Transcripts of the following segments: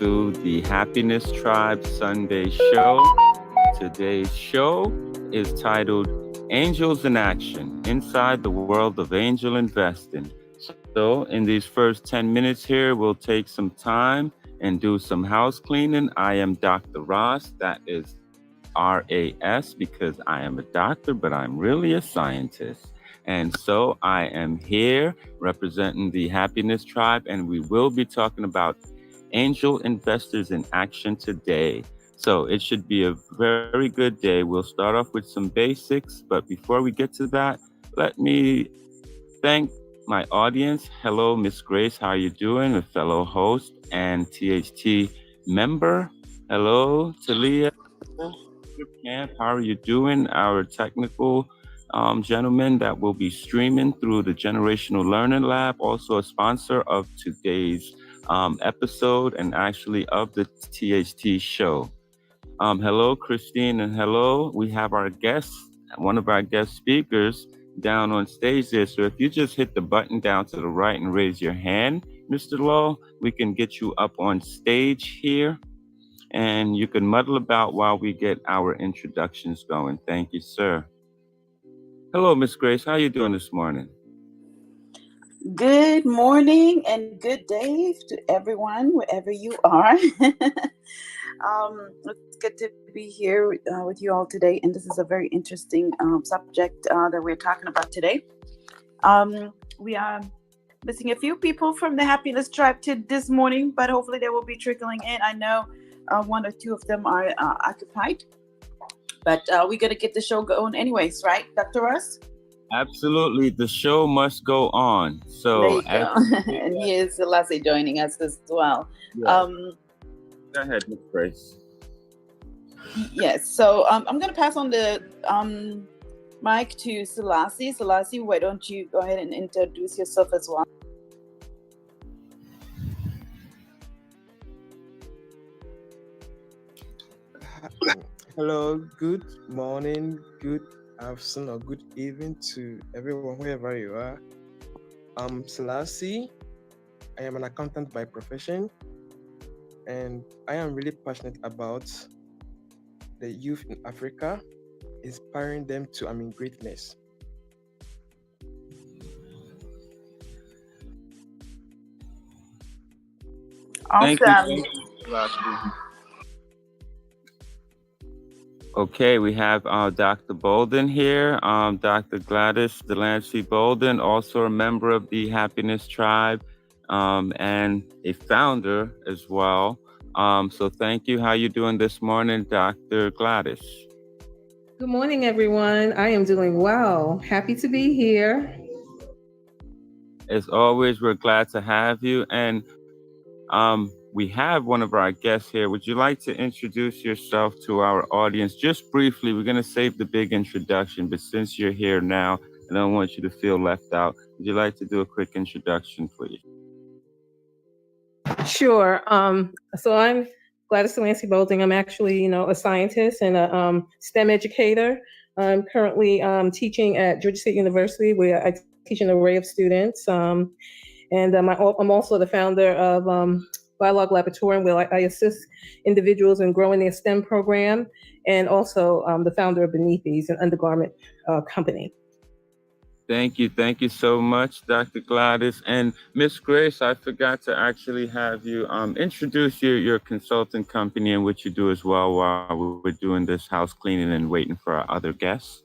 to the Happiness Tribe Sunday show. Today's show is titled Angels in Action Inside the World of Angel Investing. So, in these first 10 minutes here, we'll take some time and do some house cleaning. I am Dr. Ross. That is RAS because I am a doctor, but I'm really a scientist. And so I am here representing the Happiness Tribe, and we will be talking about angel investors in action today. So it should be a very good day. We'll start off with some basics, but before we get to that, let me thank my audience. Hello, Miss Grace. How are you doing? A fellow host and THT member. Hello, Talia. Camp. How are you doing? Our technical gentleman that will be streaming through the Generational Learning Lab, also a sponsor of today's episode and actually of the THT show. Hello, Christine, and hello. We have our guest, one of our guest speakers down on stage there. So if you just hit the button down to the right and raise your hand, Mr. Law, we can get you up on stage here. And you can muddle about while we get our introductions going. Thank you, sir. Hello, Miss Grace. How are you doing this morning? Good morning and good day to everyone, wherever you are. It's good to be here with you all today. And this is a very interesting subject that we're talking about today. We are missing a few people from the Happiness Tribe this morning, but hopefully they will be trickling in. I know one or two of them are occupied, but we're going to get the show going anyways, right, Dr. Russ? Absolutely. The show must go on. So, there you go. And here's Selassie joining us as well. Yeah. Go ahead, Ms. Grace. Yes. So I'm going to pass on the mic to Selassie. Selassie, why don't you go ahead and introduce yourself as well? Hello, good morning, good afternoon, or good evening to everyone, wherever you are. I'm Selassie. I am an accountant by profession, and I am really passionate about the youth in Africa, inspiring them to greatness. Awesome. Thank you, Selassie. Okay, we have Dr. Bolden here, Dr. Gladys Delancey Bolden, also a member of the Happiness Tribe and a founder as well. So thank you. How are you doing this morning, Dr. Gladys? Good morning, everyone. I am doing well. Happy to be here. As always, we're glad to have you. And we have one of our guests here. Would you like to introduce yourself to our audience just briefly? We're going to save the big introduction, but since you're here now, I don't want you to feel left out. Would you like to do a quick introduction, please? Sure. So I'm Gladys Delancey Bolden. I'm actually, a scientist and a STEM educator. I'm currently teaching at Georgia State University, where I teach an array of students. And I'm also the founder of Biolog Laboratorium, where I assist individuals in growing their STEM program, and also the founder of Beneathies, an undergarment company. Thank you so much, Dr. Gladys. And Miss Grace, I forgot to actually have you introduce your consulting company and what you do as well while we're doing this house cleaning and waiting for our other guests.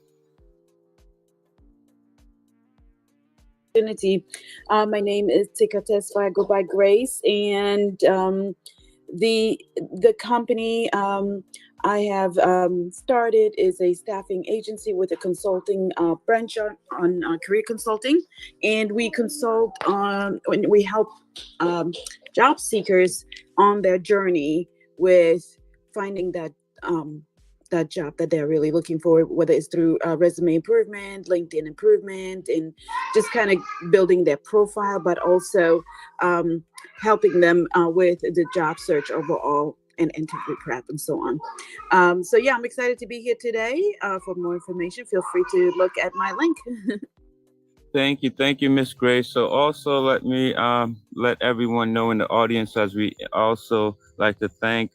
My name is Tika Tesfa. I go by Grace, and the company I have started is a staffing agency with a consulting branch on career consulting, and we consult on when we help job seekers on their journey with finding that job that they're really looking for, whether it's through resume improvement, LinkedIn improvement, and just kind of building their profile, but also helping them with the job search overall and interview prep and so on. So yeah, I'm excited to be here today. For more information, feel free to look at my link. Thank you, Miss Grace. So also let me let everyone know in the audience, as we also like to thank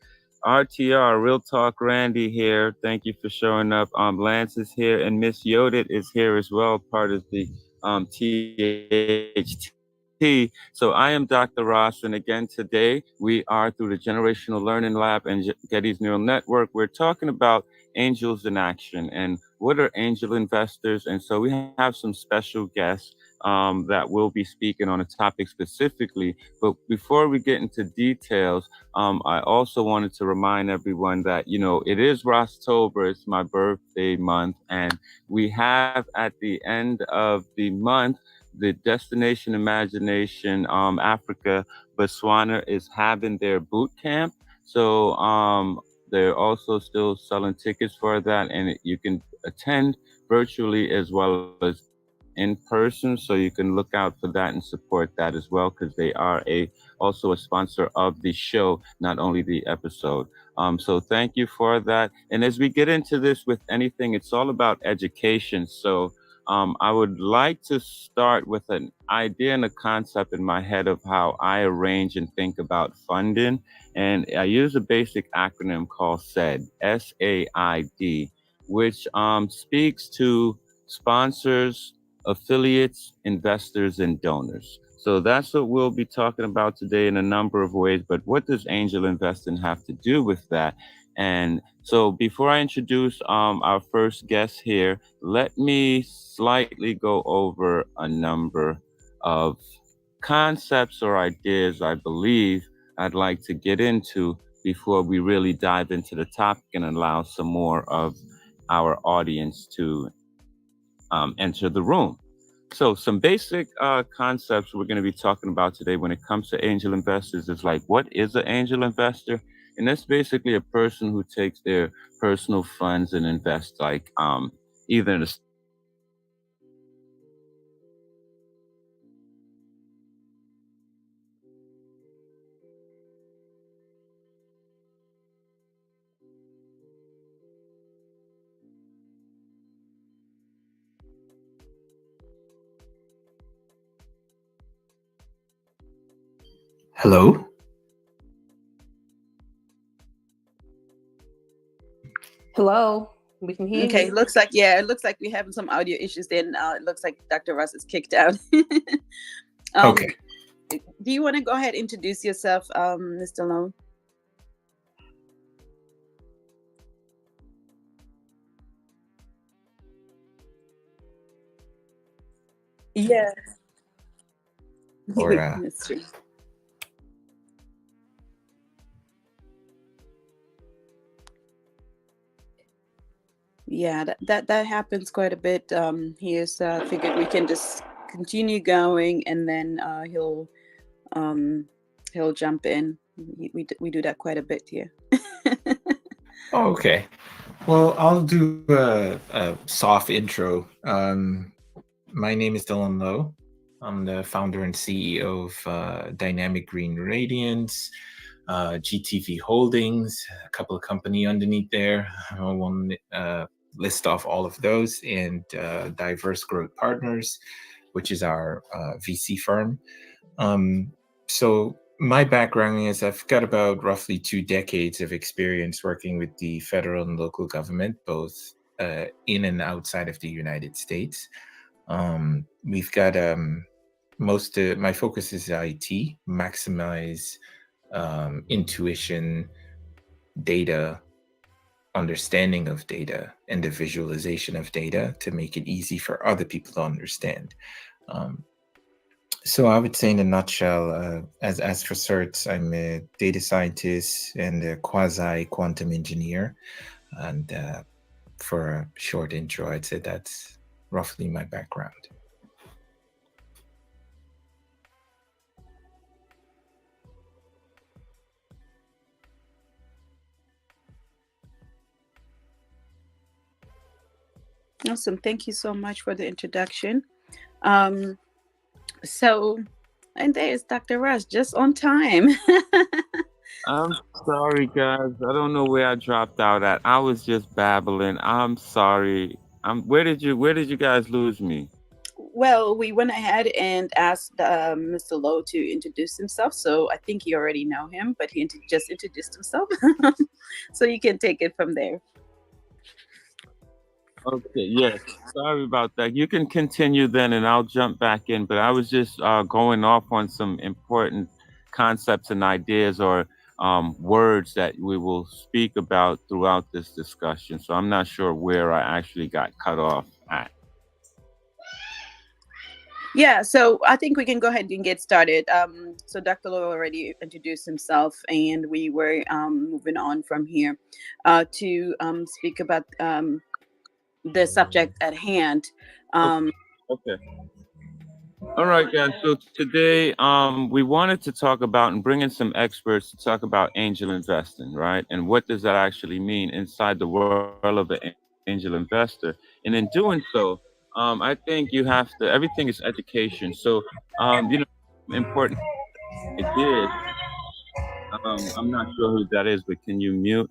RTR Real Talk Randy here. Thank you for showing up. Lance is here, and Miss Yodit is here as well, part of the THT. So I am Dr. Ross, and again today we are through the Generational Learning Lab and Getty's Neural Network. We're talking about angels in action and what are angel investors. And so we have some special guests that will be speaking on a topic specifically. But before we get into details, I also wanted to remind everyone that, you know, it is Rostober, it's my birthday month, and we have at the end of the month, the Destination Imagination Africa, Botswana is having their boot camp. So they're also still selling tickets for that, and you can attend virtually as well as in person. So you can look out for that and support that as well, because they are also a sponsor of the show, not only the episode. So thank you for that. And as we get into this with anything, it's all about education. So I would like to start with an idea and a concept in my head of how I arrange and think about funding. And I use a basic acronym called SAID, SAID, which speaks to sponsors, affiliates, investors, and donors. So that's what we'll be talking about today in a number of ways. But what does angel investing have to do with that? And so before I introduce our first guest here, let me slightly go over a number of concepts or ideas I believe I'd like to get into before we really dive into the topic and allow some more of our audience to enter the room. So some basic concepts we're going to be talking about today when it comes to angel investors is like, what is an angel investor? And that's basically a person who takes their personal funds and invests like either in a Hello? Hello, we can hear Okay, you. looks like, it looks like we're having some audio issues. Then it looks like Dr. Ross is kicked out. Okay. Do you want to go ahead and introduce yourself, Mr. Lone? Yeah. Or, That's true. Yeah, that happens quite a bit. Here's figured we can just continue going, and then he'll jump in. We do that quite a bit here. Oh, okay. Well, I'll do a soft intro. My name is Dylan Lowe. I'm the founder and CEO of Dynamic Green Radiance, GTV Holdings, a couple of company underneath there. I won't list off all of those, and Diverse Growth Partners, which is our VC firm. So my background is I've got about roughly 2 decades of experience working with the federal and local government, both in and outside of the United States. We've got my focus is IT, maximize intuition, data, understanding of data, and the visualization of data to make it easy for other people to understand. So I would say in a nutshell, as for certs, I'm a data scientist and a quasi-quantum engineer. And for a short intro, I'd say that's roughly my background. Awesome. Thank you so much for the introduction. So, and there's Dr. Russ, just on time. I'm sorry, guys. I don't know where I dropped out at. I was just babbling. I'm sorry. Where did you guys lose me? Well, we went ahead and asked Mr. Lowe to introduce himself. So I think you already know him, but he just introduced himself. So you can take it from there. Okay, yes. Sorry about that. You can continue then, and I'll jump back in. But I was just going off on some important concepts and ideas or words that we will speak about throughout this discussion. So I'm not sure where I actually got cut off at. Yeah, so I think we can go ahead and get started. So Dr. Lowe already introduced himself, and we were moving on from here to speak about the subject at hand. Okay. All right, guys. So today, we wanted to talk about and bring in some experts to talk about angel investing, right? And what does that actually mean inside the world of the angel investor? And in doing so, I think you have to. Everything is education. So, important ideas. I'm not sure who that is, but can you mute?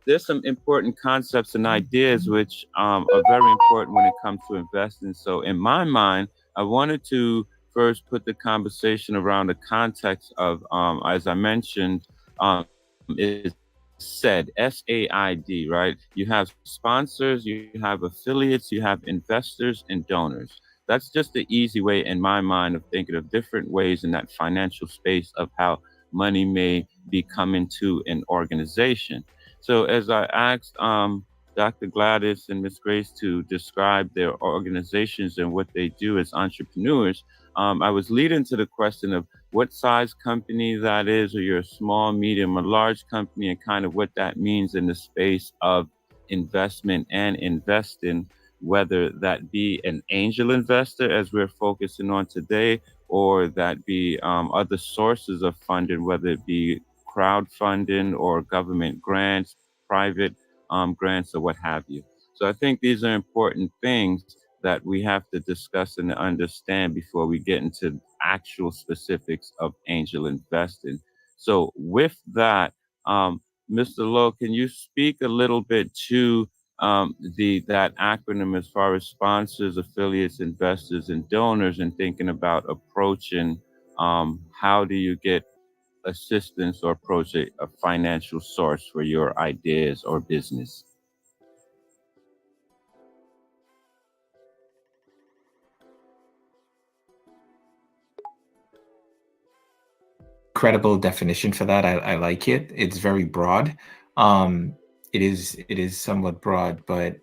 There's some important concepts and ideas which are very important when it comes to investing. So, in my mind, I wanted to first put the conversation around the context of, as I mentioned, is SAID, SAID, right? You have sponsors, you have affiliates, you have investors and donors. That's just the easy way, in my mind, of thinking of different ways in that financial space of how money may be coming to an organization. So as I asked Dr. Gladys and Ms. Grace to describe their organizations and what they do as entrepreneurs, I was leading to the question of what size company that is, or you're a small, medium, or large company, and kind of what that means in the space of investment and investing, whether that be an angel investor, as we're focusing on today, or that be other sources of funding, whether it be crowdfunding or government grants, private grants, or what have you. So I think these are important things that we have to discuss and understand before we get into actual specifics of angel investing. So with that, Mr. Lowe, can you speak a little bit to that acronym as far as sponsors, affiliates, investors, and donors, and thinking about approaching how do you get assistance or approach a financial source for your ideas or business? Credible definition for that. I like it. It's very broad. It is somewhat broad, but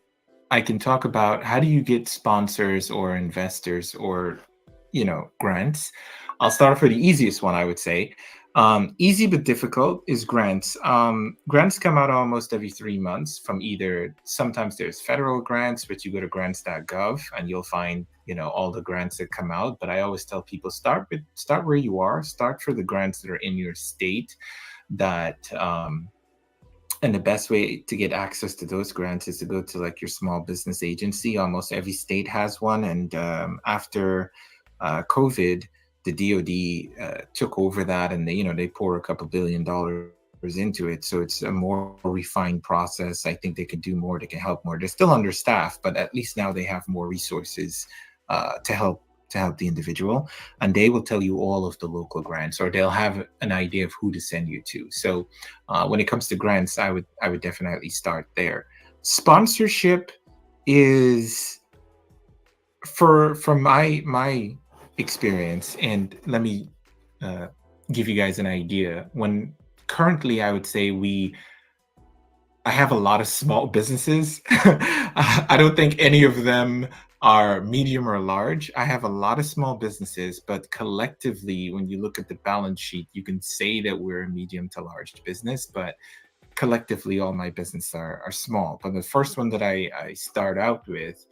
I can talk about how do you get sponsors or investors or grants. I'll start for the easiest one, I would say. Easy but difficult is grants. Grants come out almost every 3 months from sometimes there's federal grants, which you go to grants.gov and you'll find, all the grants that come out. But I always tell people start where you are, start for the grants that are in your state and the best way to get access to those grants is to go to like your small business agency. Almost every state has one. And after COVID, the DoD took over that, and they pour a couple $2 billion into it. So it's a more refined process. I think they can do more. They can help more. They're still understaffed, but at least now they have more resources to help the individual, and they will tell you all of the local grants, or they'll have an idea of who to send you to. So when it comes to grants, I would definitely start there. Sponsorship is from my experience, and let me give you guys an idea. Currently, I would say I have a lot of small businesses. I don't think any of them are medium or large. I have a lot of small businesses, but collectively, when you look at the balance sheet, you can say that we're a medium to large business, but collectively, all my businesses are small. But the first one that I start out with,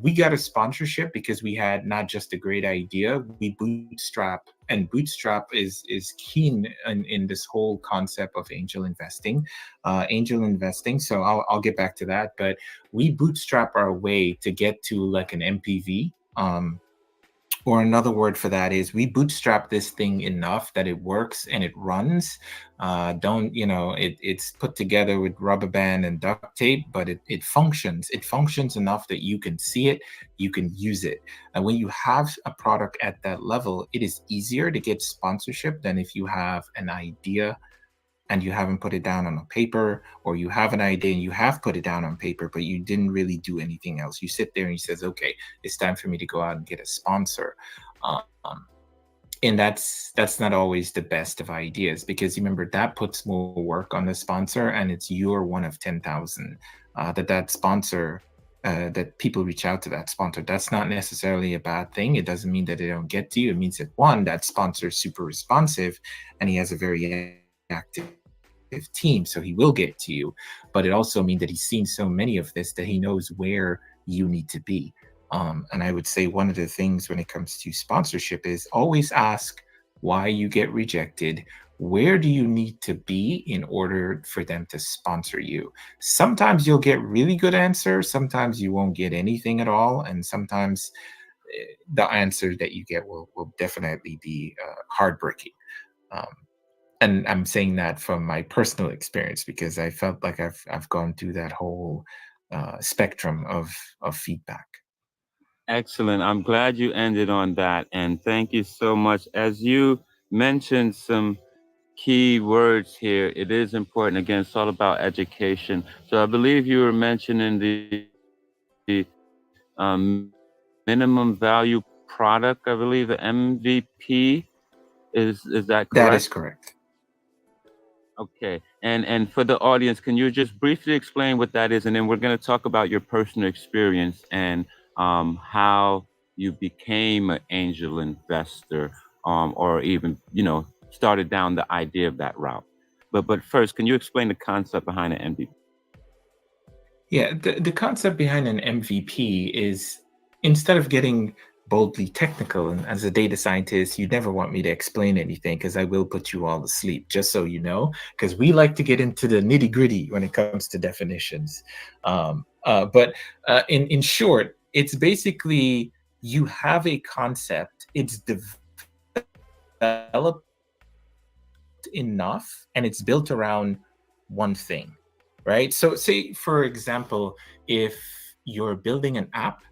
we got a sponsorship because we had not just a great idea, we bootstrap, and bootstrap is key in this whole concept of angel investing. So I'll get back to that, but we bootstrap our way to get to like an MPV. or another word for that is we bootstrap this thing enough that it works and it runs. Don't, you know, it's put together with rubber band and duct tape, but it functions. It functions enough that you can see it, you can use it. And when you have a product at that level, it is easier to get sponsorship than if you have an idea and you haven't put it down on a paper, or you have an idea and you have put it down on paper, but you didn't really do anything else. You sit there and you says, okay, it's time for me to go out and get a sponsor. And that's not always the best of ideas, because remember, that puts more work on the sponsor, and it's your one of 10,000 that sponsor, that people reach out to that sponsor. That's not necessarily a bad thing. It doesn't mean that they don't get to you. It means that, one, that sponsor is super responsive and he has a very active team, so he will get to you. But it also means that he's seen so many of this that he knows where you need to be. And I would say one of the things when it comes to sponsorship is always ask why you get rejected. Where do you need to be in order for them to sponsor you? Sometimes you'll get really good answers. Sometimes you won't get anything at all. And sometimes the answer that you get will definitely be heartbreaking. And I'm saying that from my personal experience, because I felt like I've gone through that whole spectrum of feedback. Excellent. I'm glad you ended on that. And thank you so much. As you mentioned some key words here, it is important. Again, it's all about education. So I believe you were mentioning the minimum value product, I believe the MVP. Is that correct? That is correct. Okay. And for the audience, can you just briefly explain what that is? And then we're going to talk about your personal experience and how you became an angel investor, or even, started down the idea of that route. But first, can you explain the concept behind an MVP? Yeah, the concept behind an MVP is, instead of getting boldly technical, and as a data scientist, you never want me to explain anything because I will put you all to sleep, just so you know, because we like to get into the nitty gritty when it comes to definitions. But in short, it's basically, you have a concept, it's developed enough, and it's built around one thing, right? So say, for example, if you're building an app,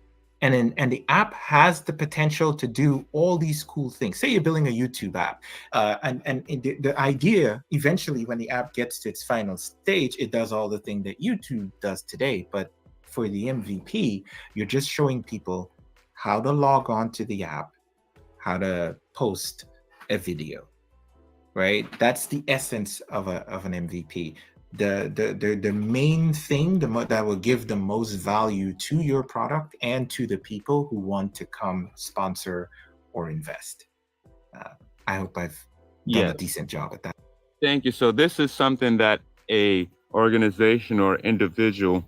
and the app has the potential to do all these cool things. Say you're building a YouTube app, and the idea, eventually when the app gets to its final stage, it does all the thing that YouTube does today. But for the MVP, you're just showing people how to log on to the app, how to post a video, right? That's the essence of an MVP. The main thing that will give the most value to your product and to the people who want to come sponsor or invest. I hope I've done a decent job at that. Thank you. So this is something that a organization or individual,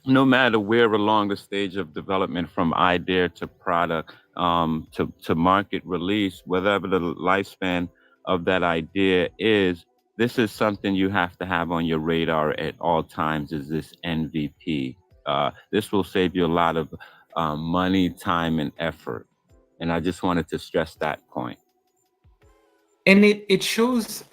no matter where along the stage of development, from idea to product, to market release, whatever the lifespan of that idea is, this is something you have to have on your radar at all times, is this MVP. This will save you a lot of money, time, and effort. And I just wanted to stress that point. And it shows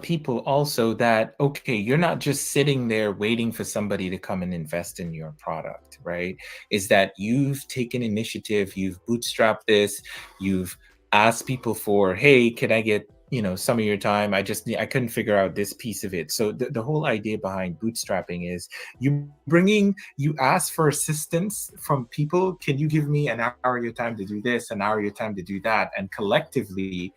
people also that, okay, you're not just sitting there waiting for somebody to come and invest in your product, right? Is that you've taken initiative, you've bootstrapped this, you've asked people for, hey, can I get some of your time? I couldn't figure out this piece of it. So the whole idea behind bootstrapping is you ask for assistance from people. Can you give me an hour of your time to do this, an hour of your time to do that? And collectively,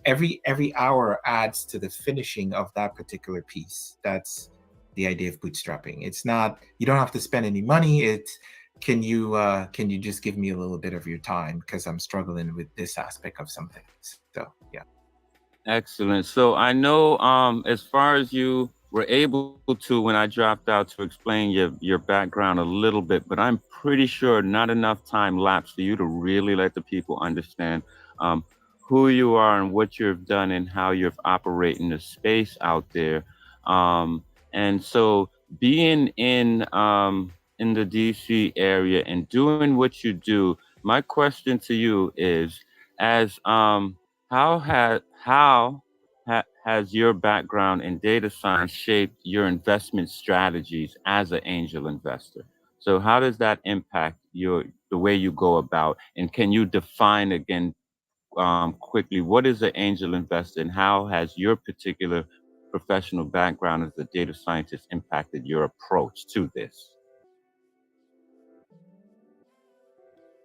every hour adds to the finishing of that particular piece. That's the idea of bootstrapping. It's not, you don't have to spend any money. It's, can you just give me a little bit of your time because I'm struggling with this aspect of something. So yeah. Excellent. So I know, as far as you were able to, when I dropped out, to explain your background a little bit, but I'm pretty sure not enough time lapsed for you to really let the people understand who you are and what you've done and how you're operating the space out there. And so being in the DC area and doing what you do, my question to you is, as how has your background in data science shaped your investment strategies as an angel investor? So how does that impact the way you go about, and can you define again, quickly, what is an angel investor, and how has your particular professional background as a data scientist impacted your approach to this?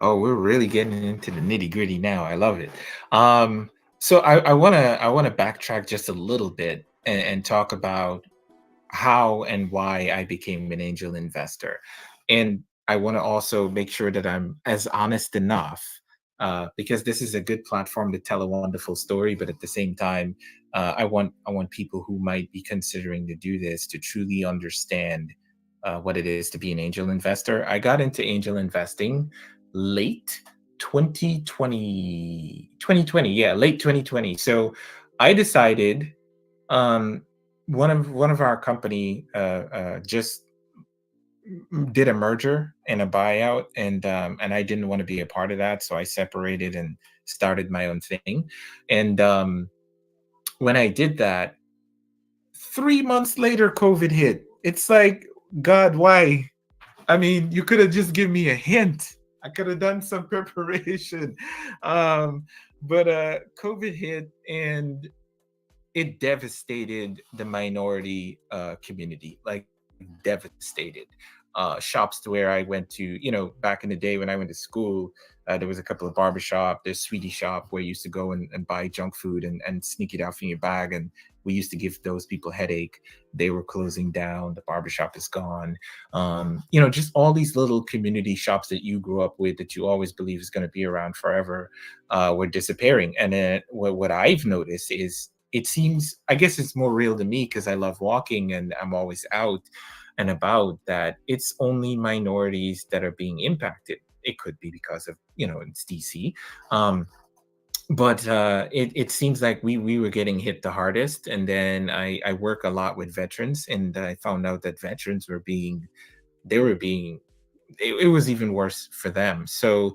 Oh, we're really getting into the nitty gritty now. I love it. So I wanna backtrack just a little bit and talk about how and why I became an angel investor. And I want to also make sure that I'm as honest enough, because this is a good platform to tell a wonderful story. But at the same time, I want people who might be considering to do this to truly understand what it is to be an angel investor. I got into angel investing late 2020, yeah, late 2020. So I decided, um, one of our company just did a merger and a buyout, and I didn't want to be a part of that, so I separated and started my own thing. And when I did that, 3 months later, COVID hit. It's like, God, why? I mean, you could have just given me a hint. I could have done some preparation. Um, but COVID hit, and it devastated the minority community, like devastated. Shops to where I went to, back in the day when I went to school, there was a couple of barbershop. There's Sweetie Shop where you used to go and buy junk food and sneak it out from your bag. And we used to give those people headache. They were closing down. The barbershop is gone. Just all these little community shops that you grew up with that you always believe is going to be around forever were disappearing. And then what I've noticed is, it seems, I guess it's more real to me because I love walking and I'm always out and about, that it's only minorities that are being impacted. It could be because of, it's DC. Um, but it seems like we were getting hit the hardest. And then I work a lot with veterans, and I found out that veterans they were being, it was even worse for them. So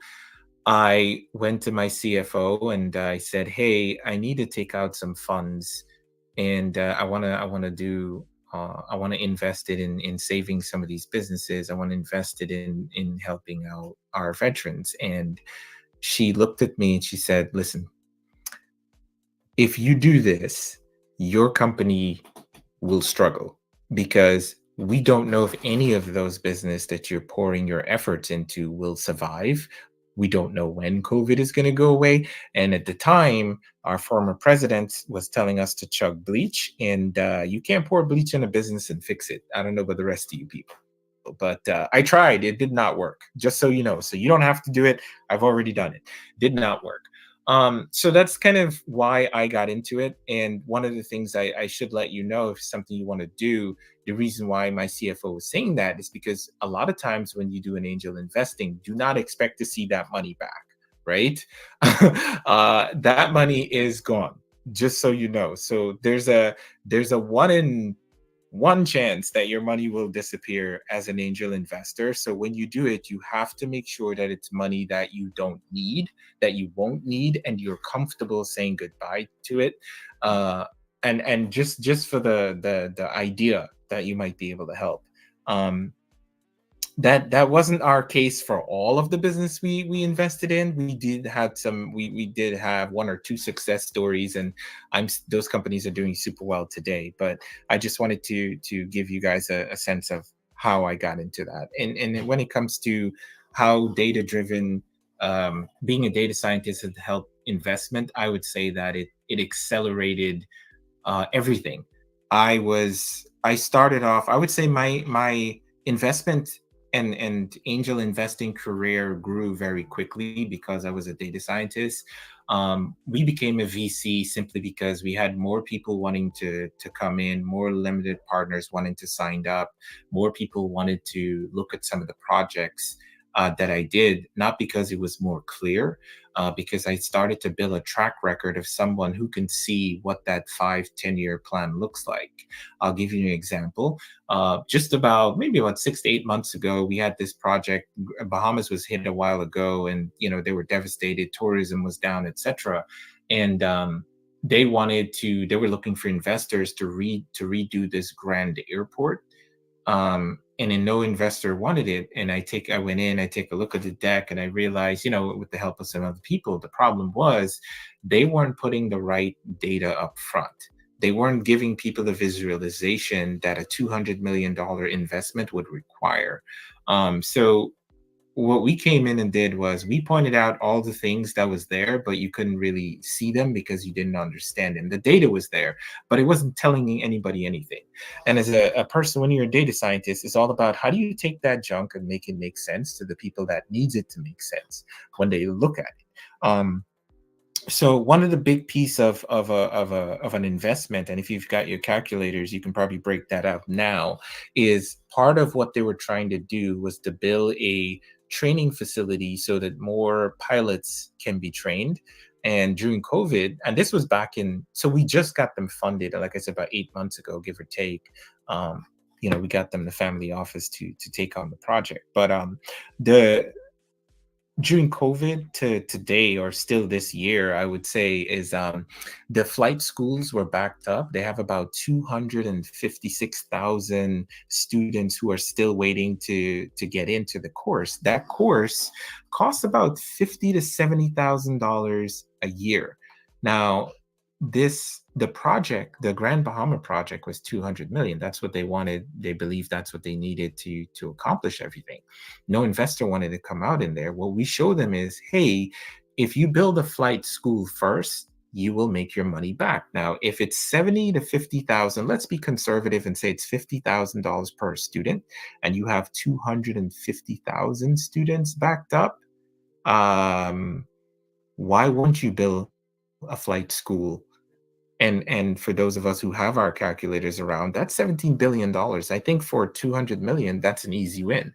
I went to my CFO and I said, "Hey, I need to take out some funds, and I want to invest it in saving some of these businesses. I want to invest it in helping out our veterans." And she looked at me and she said, "Listen, if you do this, your company will struggle, because we don't know if any of those business that you're pouring your efforts into will survive. We don't know when COVID is going to go away. And at the time, our former president was telling us to chug bleach, and you can't pour bleach in a business and fix it. I don't know about the rest of you people, but I tried. It did not work, just so you know. So you don't have to do it. I've already done it. Did not work. So that's kind of why I got into it. And one of the things I should let you know, if something you want to do, the reason why my CFO was saying that is because a lot of times when you do an angel investing, do not expect to see that money back, right? That money is gone, just so you know. So there's a 1 in 1 chance that your money will disappear as an angel investor. So when you do it, you have to make sure that it's money that you don't need, that you won't need, and you're comfortable saying goodbye to it. And just for the idea that you might be able to help. That wasn't our case for all of the business we invested in. We did have 1 or 2 success stories, and those companies are doing super well today. But I just wanted to give you guys a sense of how I got into that. And when it comes to how data driven, being a data scientist has helped investment, I would say that it accelerated everything. I started off, I would say my investment and angel investing career grew very quickly because I was a data scientist. We became a VC simply because we had more people wanting to come in, more limited partners wanting to sign up, more people wanted to look at some of the projects. that I did, not because it was more clear, because I started to build a track record of someone who can see what that 5-10 year plan looks like. I'll give you an example. Just about maybe about 6 to 8 months ago, we had this project. Bahamas was hit a while ago, and they were devastated. Tourism was down, etc. And they were looking for investors to redo this grand airport. And then no investor wanted it. And I went in, I take a look at the deck, and I realized, with the help of some other people, the problem was they weren't putting the right data up front. They weren't giving people the visualization that a $200 million investment would require. So what we came in and did was we pointed out all the things that was there, but you couldn't really see them because you didn't understand them. The data was there, but it wasn't telling anybody anything. And as a person, when you're a data scientist, it's all about how do you take that junk and make it make sense to the people that needs it to make sense when they look at it. So one of the big piece of an investment, and if you've got your calculators, you can probably break that up now, is part of what they were trying to do was to build a training facility so that more pilots can be trained. And during COVID, and this was so we just got them funded, like I said, about 8 months ago, give or take. We got them the family office to take on the project. But during COVID to today, or still this year, I would say, is the flight schools were backed up. They have about 256,000 students who are still waiting to get into the course. That course costs about $50,000 to $70,000 a year. Now, the Grand Bahama project was 200 million. That's what they wanted. They believed that's what they needed to accomplish everything. No investor wanted to come out in there. What we show them is, hey, if you build a flight school first, you will make your money back. Now, if it's 70 to 50,000, let's be conservative and say it's $50,000 per student, and you have 250,000 students backed up, why wouldn't you build a flight school? And for those of us who have our calculators around, that's $17 billion. I think for 200 million, that's an easy win.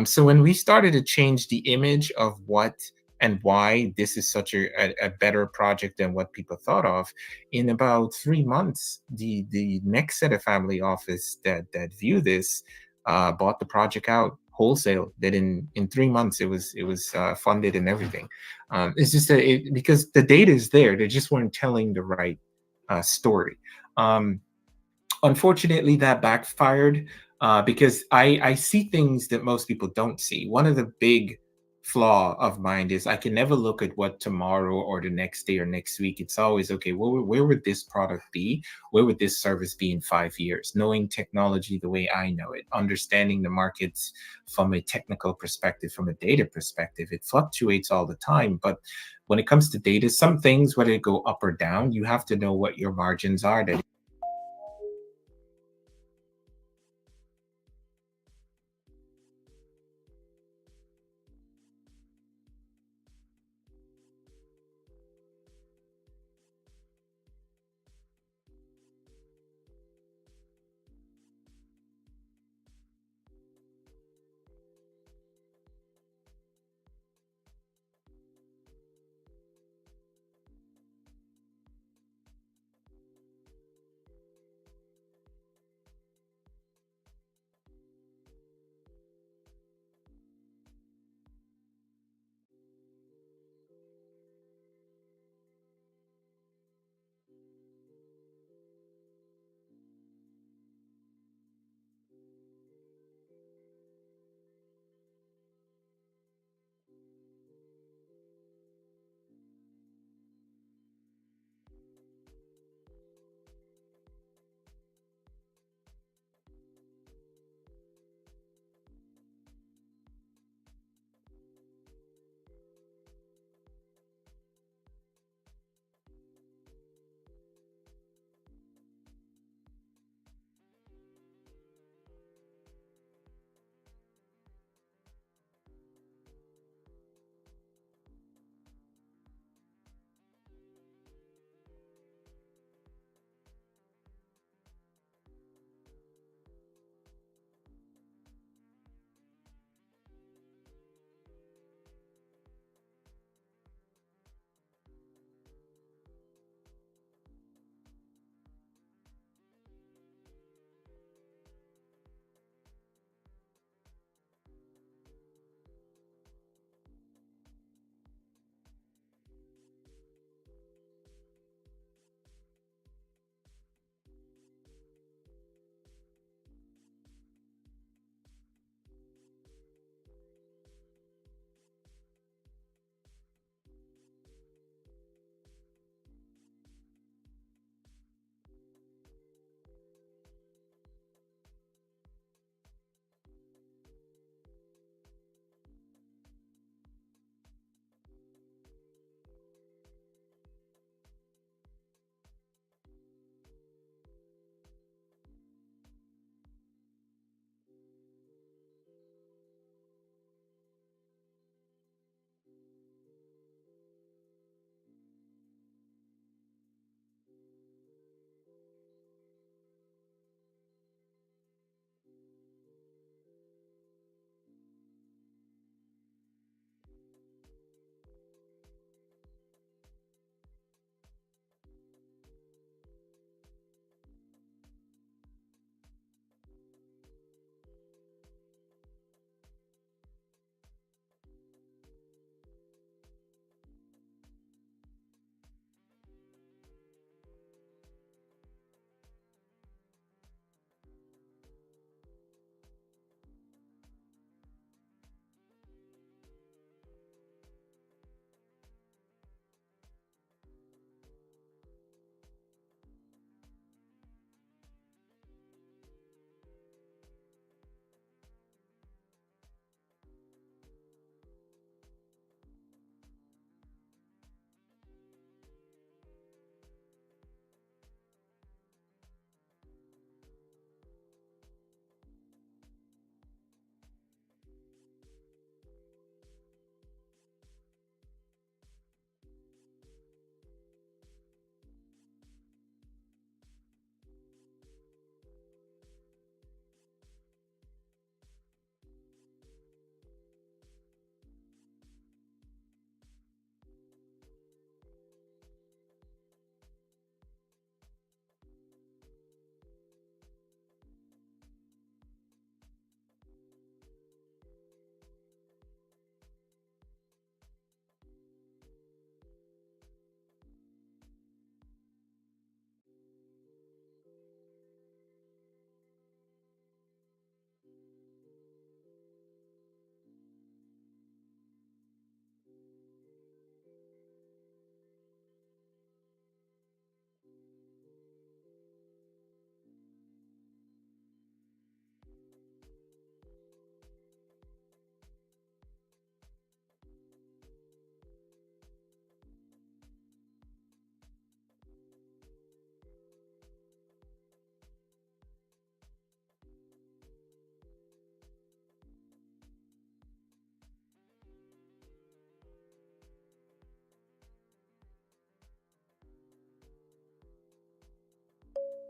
So when we started to change the image of what and why this is such a better project than what people thought of, in about 3 months, the next set of family office that view this bought the project out wholesale. That in 3 months it was funded and everything. It's just because the data is there, they just weren't telling the right story. Unfortunately, that backfired because I see things that most people don't see. One of the big flaw of mine is I can never look at what tomorrow or the next day or next week. It's always, okay, where would this product be? Where would this service be in 5 years? Knowing technology the way I know it, understanding the markets from a technical perspective, from a data perspective, it fluctuates all the time. But when it comes to data, some things, whether it go up or down, you have to know what your margins are. That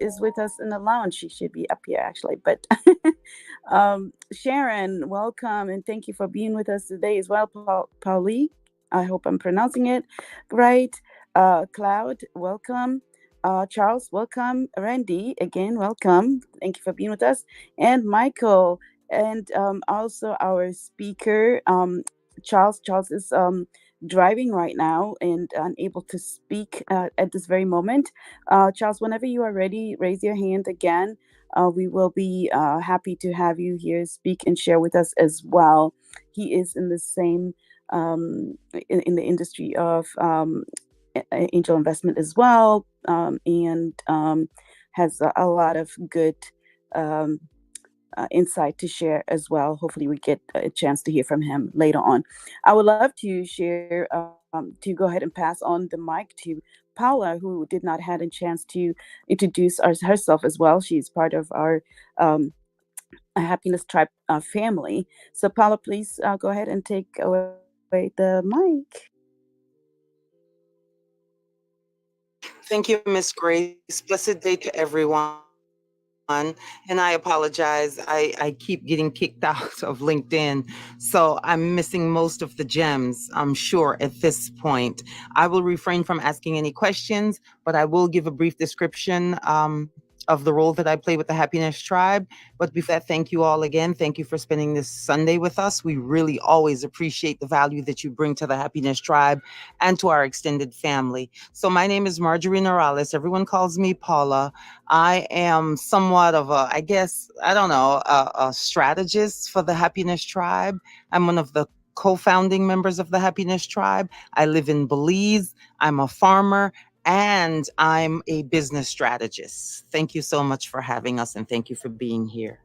is with us in the lounge. She should be up here actually. But Sharon, welcome and thank you for being with us today as well. Paulie, I hope I'm pronouncing it right. Cloud, welcome. Charles, welcome. Randy, again, welcome. Thank you for being with us. And Michael, and also our speaker, Charles. Charles is driving right now and unable to speak at this very moment. Charles, whenever you are ready, raise your hand again. We will be happy to have you here speak and share with us as well. He is in the same in the industry of angel investment as well, and has a lot of good insight to share as well. Hopefully we get a chance to hear from him later on. I would love to share, to go ahead and pass on the mic to Paula, who did not have a chance to introduce herself as well. She's part of our Happiness Tribe family. So Paula, please go ahead and take away the mic. Thank you, Miss Grace. Blessed day to everyone. And I apologize. I keep getting kicked out of LinkedIn, so I'm missing most of the gems, I'm sure, at this point. I will refrain from asking any questions, but I will give a brief description of the role that I play with the Happiness Tribe. But before that, thank you all again. Thank you for spending this Sunday with us. We really always appreciate the value that you bring to the Happiness Tribe and to our extended family. So my name is Marjorie Norales. Everyone calls me Paula. I am somewhat of a, I guess, I don't know, a strategist for the Happiness Tribe. I'm one of the co-founding members of the Happiness Tribe. I live in Belize. I'm a farmer. And I'm a business strategist. Thank you so much for having us, and thank you for being here.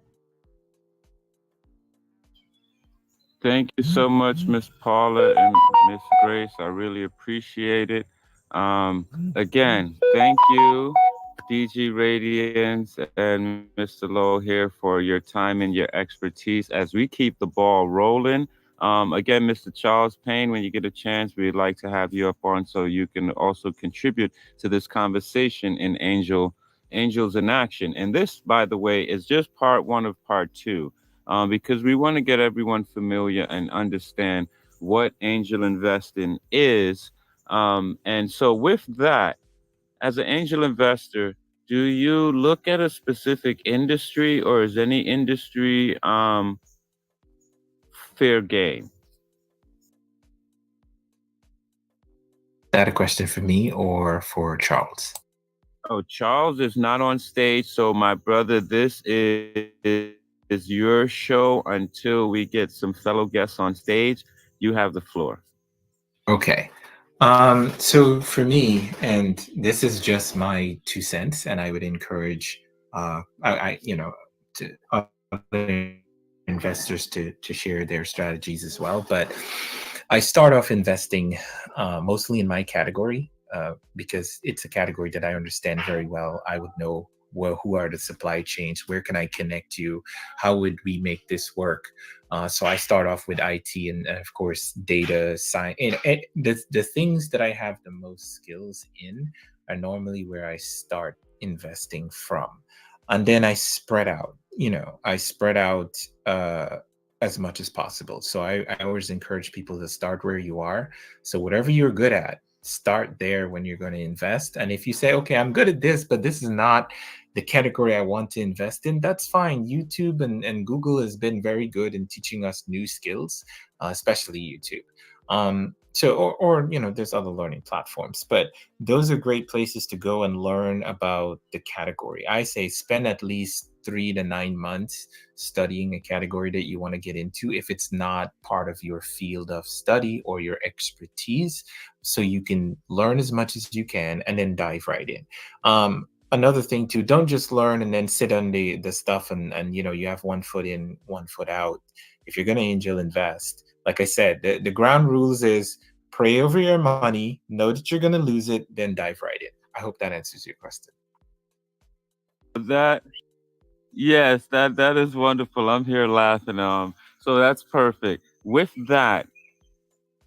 Thank you so much, Miss Paula and Miss Grace. I really appreciate it. Again, thank you, DG Radiance and Mr. Lowe here for your time and your expertise as we keep the ball rolling. Again, Mr. Charles Payne, when you get a chance, we'd like to have you up on so you can also contribute to this conversation in Angels in Action. And this, by the way, is just part one of part two, because we want to get everyone familiar and understand what angel investing is. And so with that, as an angel investor, do you look at a specific industry, or is any industry fair game? Is that a question for me or for Charles? Oh, Charles is not on stage, so my brother, this is your show until we get some fellow guests on stage. You have the floor. Okay. So for me, and this is just my 2 cents, and I would encourage to other investors to share their strategies as well. But I start off investing mostly in my category because it's a category that I understand very well. I would know, well, who are the supply chains? Where can I connect you? How would we make this work? So I start off with IT and of course, data science. And the things that I have the most skills in are normally where I start investing from. And then I spread out, as much as possible. So I always encourage people to start where you are. So whatever you're good at, start there when you're going to invest. And if you say, okay, I'm good at this, but this is not the category I want to invest in, that's fine. YouTube and Google has been very good in teaching us new skills, especially YouTube. There's other learning platforms, but those are great places to go and learn about the category. I say spend at least 3 to 9 months studying a category that you want to get into if it's not part of your field of study or your expertise, so you can learn as much as you can and then dive right in. Another thing too, don't just learn and then sit on the stuff and you have 1 foot in, 1 foot out. If you're going to angel invest, like I said, the ground rules is pray over your money, know that you're going to lose it, then dive right in. I hope that answers your question. Yes, that is wonderful. I'm here laughing. So that's perfect. With that,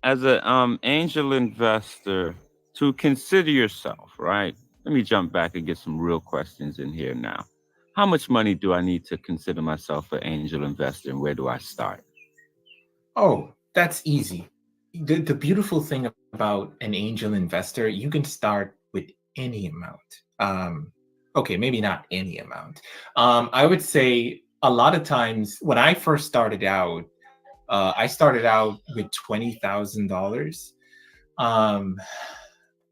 as an angel investor, to consider yourself, right? Let me jump back and get some real questions in here now. How much money do I need to consider myself an angel investor, and where do I start? Oh, that's easy. The beautiful thing about an angel investor, you can start with any amount. Okay, maybe not any amount. I would say a lot of times when I first started out, I started out with $20,000. Um,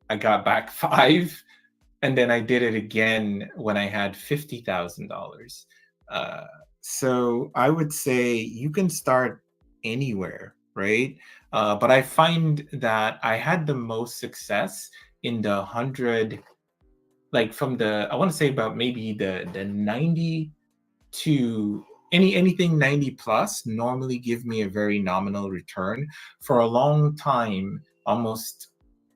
I got back five, and then I did it again when I had $50,000. Uh, so I would say you can start anywhere, right? But I find that I had the most success in the 100, like from the, I want to say about maybe the 90 to anything 90 plus normally give me a very nominal return. For a long time, almost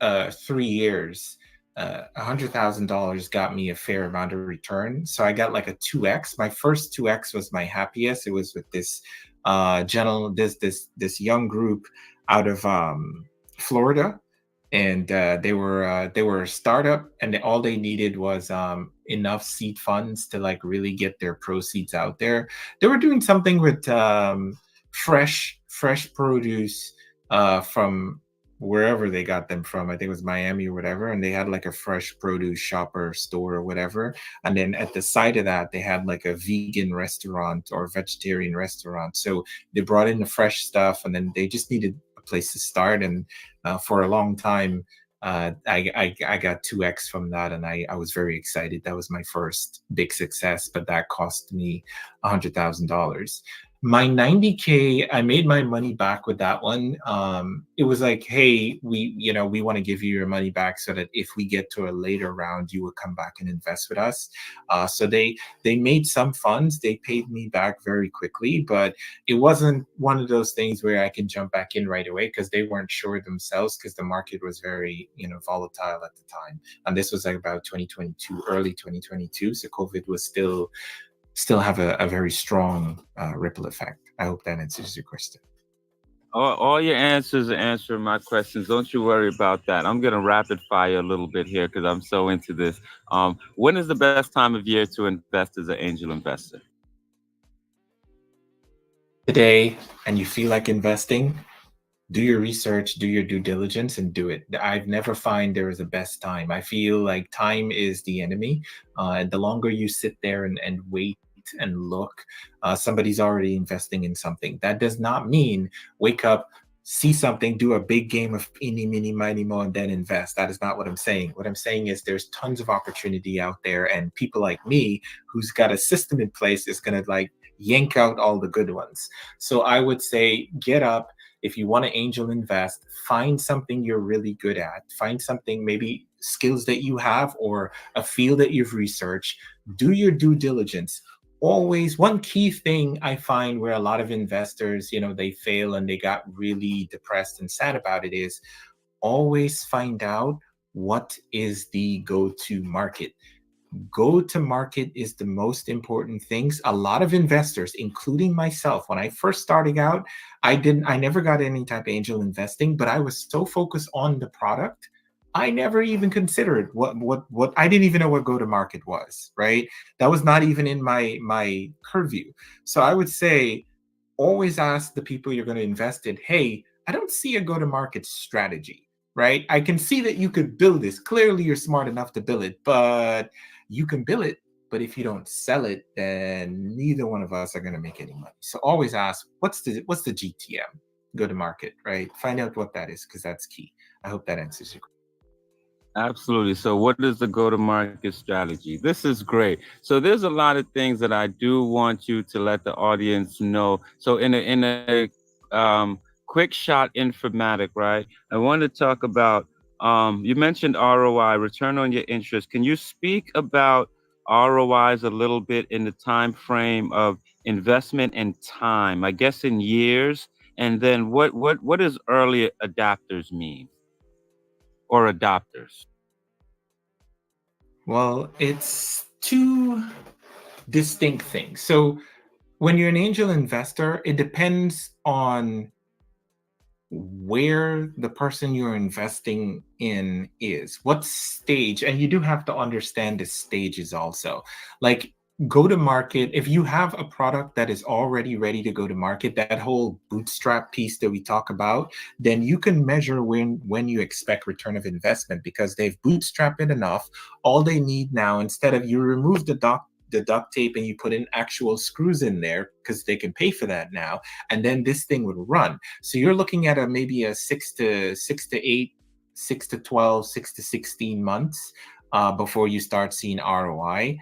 3 years, $100,000 got me a fair amount of return. So I got like a 2x. My first 2x was my happiest. It was with this this young group out of Florida, and they were a startup, and all they needed was enough seed funds to like really get their proceeds out there. They were doing something with fresh produce from wherever they got them from. I think it was Miami or whatever, and they had like a fresh produce shop or store or whatever. And then at the side of that, they had like a vegan restaurant or vegetarian restaurant. So they brought in the fresh stuff, and then they just needed a place to start. And for a long time, I got 2x from that, and I was very excited. That was my first big success, but that cost me $100,000. My 90K, I made my money back with that one. It was like, hey, we want to give you your money back so that if we get to a later round, you will come back and invest with us. So they made some funds. They paid me back very quickly, but it wasn't one of those things where I can jump back in right away because they weren't sure themselves, because the market was very, volatile at the time. And this was like about 2022, early 2022. So COVID was still have a very strong ripple effect. I hope that answers your question. All your answers are answering my questions. Don't you worry about that. I'm going to rapid fire a little bit here because I'm so into this. When is the best time of year to invest as an angel investor? Today, and you feel like investing, do your research, do your due diligence, and do it. I've never find there is a best time. I feel like time is the enemy. And the longer you sit there and wait and look, somebody's already investing in something. That does not mean wake up, see something, do a big game of eeny, meeny, miny, mo, and then invest. That is not what I'm saying. What I'm saying is there's tons of opportunity out there, and people like me who's got a system in place is going to like yank out all the good ones. So I would say get up. If you want to angel invest, find something you're really good at. Find something, maybe skills that you have or a field that you've researched. Do your due diligence. Always, one key thing I find where a lot of investors, they fail and they got really depressed and sad about it is always find out what is the go-to market. Go-to-market is the most important things. A lot of investors, including myself, when I first started out, I never got any type of angel investing, but I was so focused on the product, I never even considered what I didn't even know what go-to-market was, right? That was not even in my purview. So I would say always ask the people you're going to invest in, hey, I don't see a go-to-market strategy, right? I can see that you could build this. Clearly you're smart enough to build it, but you can build it, but if you don't sell it, then neither one of us are going to make any money. So always ask, what's the GTM, go to market, right? Find out what that is, because that's key. I hope that answers your question. Absolutely. So what is the go-to-market strategy? This is great. So there's a lot of things that I do want you to let the audience know. So in a quick shot informatic, right? I want to talk about, you mentioned ROI, return on your interest. Can you speak about ROIs a little bit in the time frame of investment and time, I guess in years? And then what does early adapters mean? Or adopters? Well, it's two distinct things. So when you're an angel investor, it depends on where the person you're investing in is, what stage, and you do have to understand the stages also. Like, go to market, if you have a product that is already ready to go to market, that whole bootstrap piece that we talk about, then you can measure when you expect return of investment, because they've bootstrapped it enough. All they need now, instead of, you remove the duct tape and you put in actual screws in there, because they can pay for that now, and then this thing would run. So you're looking at maybe a 6 to 8, 6 to 12, 6 to 16 months before you start seeing ROI.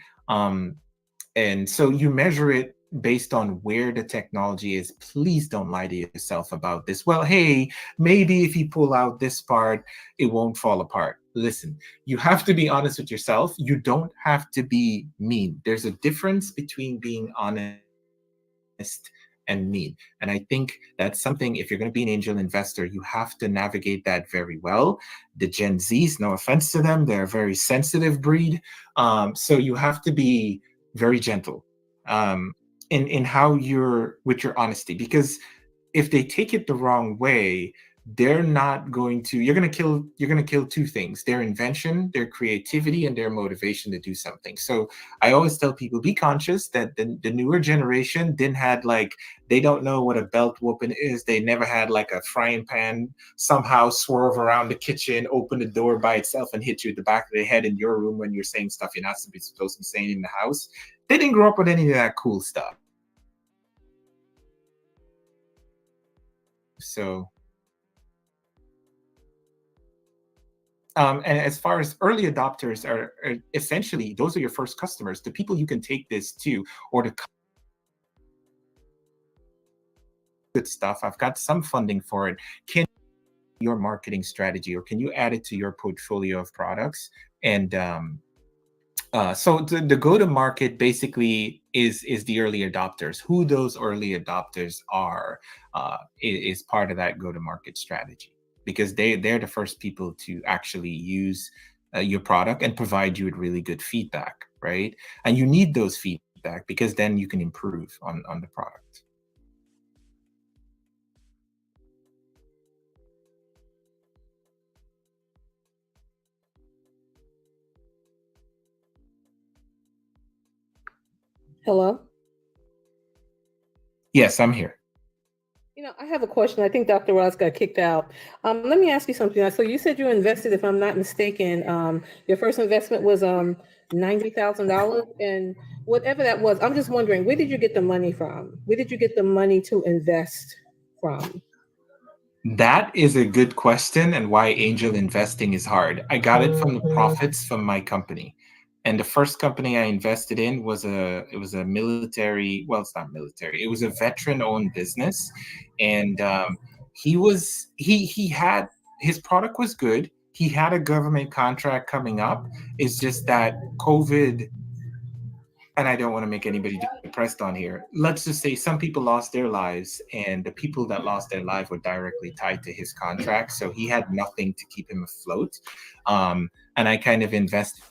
And so you measure it based on where the technology is. Please don't lie to yourself about this. Well, hey, maybe if you pull out this part, it won't fall apart. Listen, you have to be honest with yourself. You don't have to be mean. There's a difference between being honest and mean. And I think that's something, if you're going to be an angel investor, you have to navigate that very well. The Gen Zs, no offense to them, they're a very sensitive breed. So you have to be very gentle in how you're with your honesty, because if they take it the wrong way, they're not going to, you're going to kill two things: their invention, their creativity, and their motivation to do something. So I always tell people, be conscious that the newer generation didn't had, like, they don't know what a belt whooping is. They never had like a frying pan somehow swerve around the kitchen, open the door by itself, and hit you at the back of the head in your room when you're saying stuff you're not supposed to be saying in the house. They didn't grow up with any of that cool stuff. So and as far as early adopters are essentially, those are your first customers, the people you can take this to, or the good stuff. I've got some funding for it. Can your marketing strategy, or can you add it to your portfolio of products? And so the go-to-market basically is the early adopters. Who those early adopters are is part of that go-to-market strategy, because they're the first people to actually use your product and provide you with really good feedback, right? And you need those feedback, because then you can improve on the product. Hello? Yes, I'm here. I have a question. I think Dr. Ross got kicked out. Let me ask you something. So you said you invested, if I'm not mistaken, your first investment was $90,000, and whatever that was, I'm just wondering, where did you get the money from? Where did you get the money to invest from? That is a good question, and why angel investing is hard. I got it from the profits from my company. And the first company I invested in was a military, well, it's not military, it was a veteran-owned business. And he had, his product was good. He had a government contract coming up. It's just that COVID, and I don't want to make anybody depressed on here. Let's just say some people lost their lives, and the people that lost their life were directly tied to his contract. So he had nothing to keep him afloat. And I kind of invested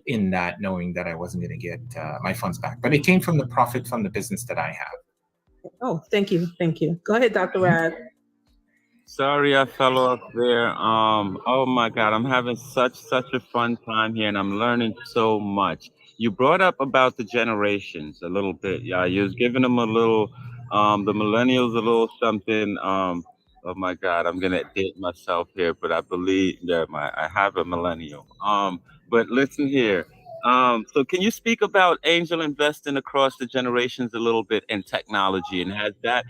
in that, knowing that I wasn't going to get my funds back. But it came from the profit from the business that I have. Oh, thank you. Thank you. Go ahead, Dr. Rad. Sorry I fell off there. Oh my God, I'm having such a fun time here, and I'm learning so much. You brought up about the generations a little bit. Yeah, you was giving them a little, the millennials a little something. Oh my God, I'm gonna date myself here, but I believe that I have a millennial. But listen here. So can you speak about angel investing across the generations a little bit in technology, and has that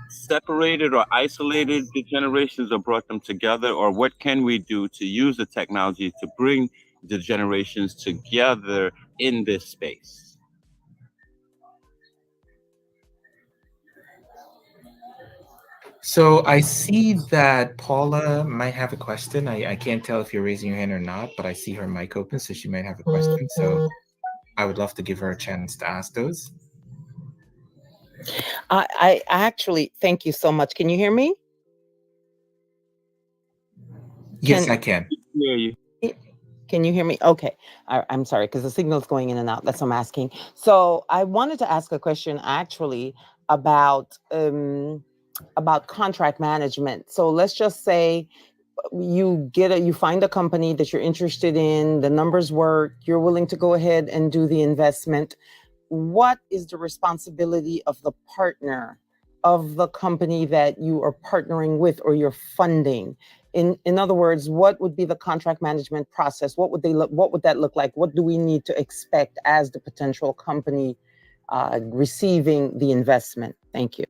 separated or isolated the generations or brought them together, or what can we do to use the technology to bring the generations together in this space? So I see that Paula might have a question. I can't tell if you're raising your hand or not, but I see her mic open, so she might have a question. So I would love to give her a chance to ask those. I actually, thank you so much. Can you hear me? Yes, I can. Hear you. Can you hear me? Okay. I'm sorry, because the signal's going in and out. That's what I'm asking. So I wanted to ask a question actually about about contract management. So let's just say you find a company that you're interested in, the numbers work, you're willing to go ahead and do the investment. What is the responsibility of the partner of the company that you are partnering with or you're funding? In other words, what would be the contract management process? What would that look like? What do we need to expect as the potential company receiving the investment? Thank you.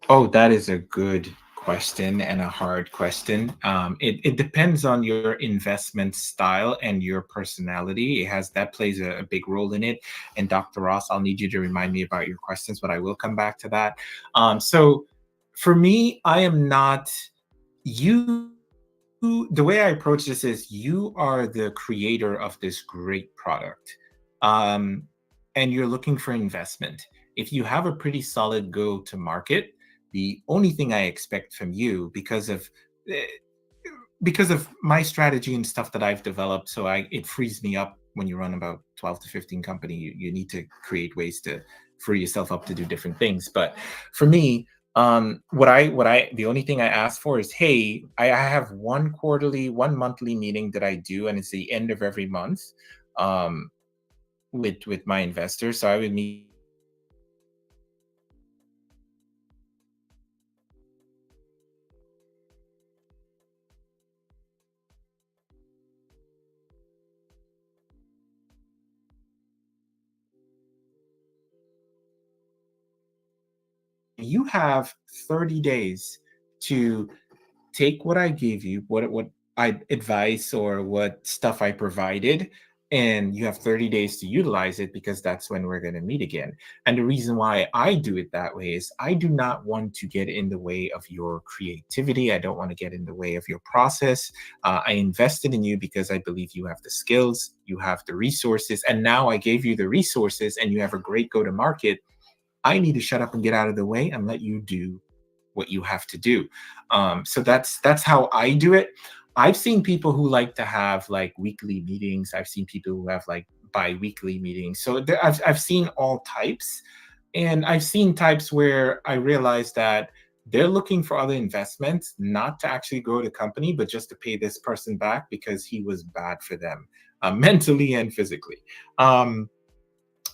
Oh, that is a good question and a hard question. It depends on your investment style and your personality. That plays a big role in it. And Dr. Ross, I'll need you to remind me about your questions, but I will come back to that. So for me, I am not you. The way I approach this is you are the creator of this great product, and you're looking for investment. If you have a pretty solid go to market, the only thing I expect from you, because of my strategy and stuff that I've developed, it frees me up. When you run about 12 to 15 company, you need to create ways to free yourself up to do different things. But for me, the only thing I ask for is, hey, I have one monthly meeting that I do, and it's the end of every month with my investors. So I would meet you have 30 days to take what I gave you, what I advice or what stuff I provided, and you have 30 days to utilize it, because that's when we're going to meet again. And the reason why I do it that way is I do not want to get in the way of your creativity. I don't want to get in the way of your process. I invested in you because I believe you have the skills, you have the resources, and now I gave you the resources and you have a great go-to-market. I need to shut up and get out of the way and let you do what you have to do. So that's how I do it. I've seen people who like to have like weekly meetings. I've seen people who have like bi-weekly meetings. So I've seen all types, and I've seen types where I realized that they're looking for other investments, not to actually grow the company, but just to pay this person back because he was bad for them, mentally and physically.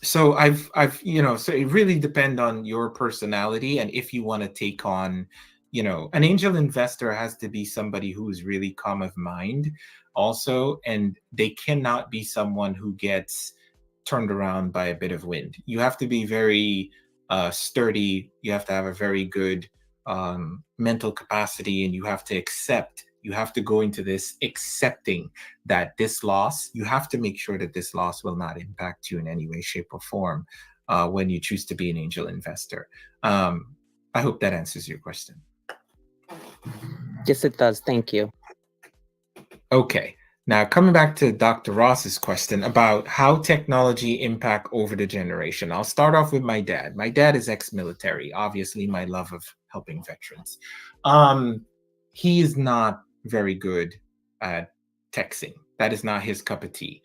So so it really depends on your personality, and if you want to take on, an angel investor has to be somebody who is really calm of mind also, and they cannot be someone who gets turned around by a bit of wind. You have to be very sturdy. You have to have a very good mental capacity, and you have to go into this accepting that this loss, you have to make sure that this loss will not impact you in any way, shape, or form when you choose to be an angel investor. I hope that answers your question. Yes, it does. Thank you. Okay. Now, coming back to Dr. Ross's question about how technology impact over the generation. I'll start off with my dad. My dad is ex-military, obviously my love of helping veterans. He is not very good at texting. That is not his cup of tea.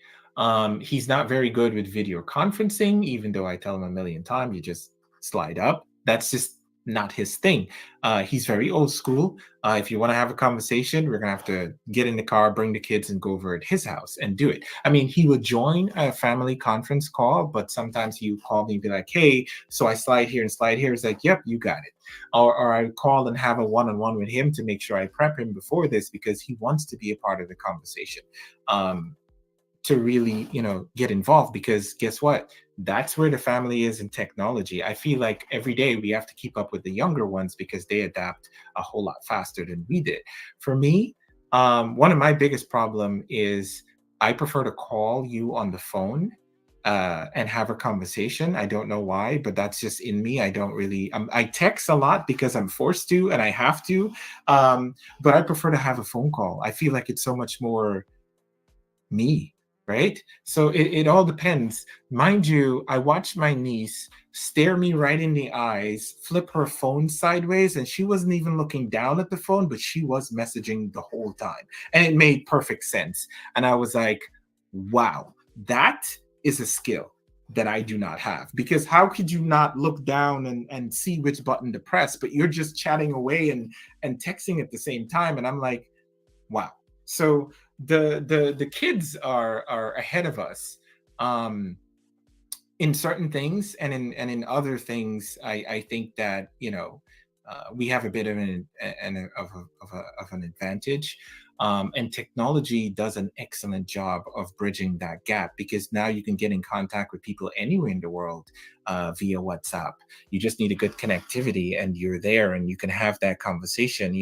He's not very good with video conferencing, even though I tell him a million times, you just slide up. That's just not his thing. He's very old school. If you want to have a conversation, we're going to have to get in the car, bring the kids, and go over at his house and do it. I mean, he would join a family conference call, but sometimes he would call me and be like, hey, so I slide here and slide here. It's like, yep, you got it. Or I would call and have a one-on-one with him to make sure I prep him before this, because he wants to be a part of the conversation. To really, get involved, because guess what? That's where the family is in technology. I feel like every day we have to keep up with the younger ones because they adapt a whole lot faster than we did. For me, one of my biggest problem is I prefer to call you on the phone and have a conversation. I don't know why, but that's just in me. I don't really, I text a lot because I'm forced to and I have to, but I prefer to have a phone call. I feel like it's so much more me. Right? So it all depends. Mind you, I watched my niece stare me right in the eyes, flip her phone sideways, and she wasn't even looking down at the phone, but she was messaging the whole time. And it made perfect sense. And I was like, wow, that is a skill. that I do not have. Because how could you not look down and see which button to press, but you're just chatting away and texting at the same time? And I'm like, wow. So the kids are ahead of us in certain things, and in other things, I think that we have a bit of an advantage. And technology does an excellent job of bridging that gap, because now you can get in contact with people anywhere in the world via WhatsApp. You just need a good connectivity and you're there, and you can have that conversation.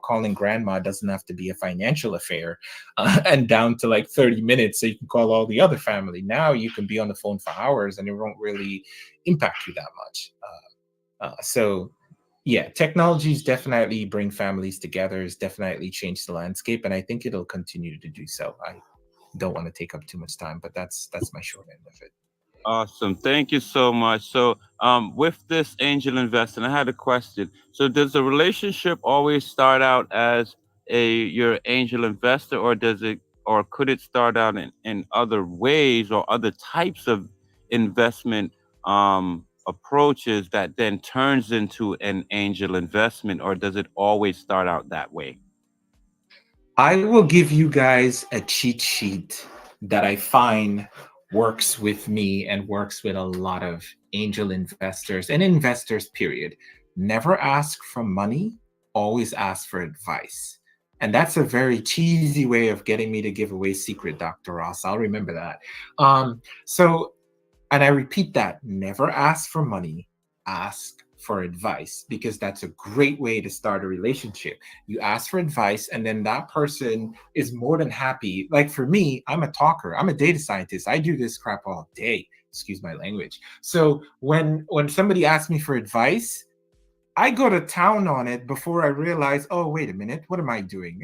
Calling grandma doesn't have to be a financial affair and down to like 30 minutes, so you can call all the other family. Now you can be on the phone for hours and it won't really impact you that much. So yeah, technologies definitely bring families together, has definitely changed the landscape, and I think it'll continue to do so. I don't want to take up too much time, but that's my short end of it. Awesome. Thank you so much. So, with this angel investing, I had a question. So, does the relationship always start out as your angel investor, or could it start out in other ways or other types of investment approaches that then turns into an angel investment, or does it always start out that way? I will give you guys a cheat sheet that I find works with me and works with a lot of angel investors and investors, period. Never ask for money, always ask for advice. And that's a very cheesy way of getting me to give away secret, Dr. Ross. I'll remember that. And I repeat that, never ask for money, ask for advice, because that's a great way to start a relationship. You ask for advice, and then that person is more than happy. Like for me, I'm a talker, I'm a data scientist. I do this crap all day, excuse my language. So when somebody asks me for advice, I go to town on it before I realize, oh, wait a minute, what am I doing?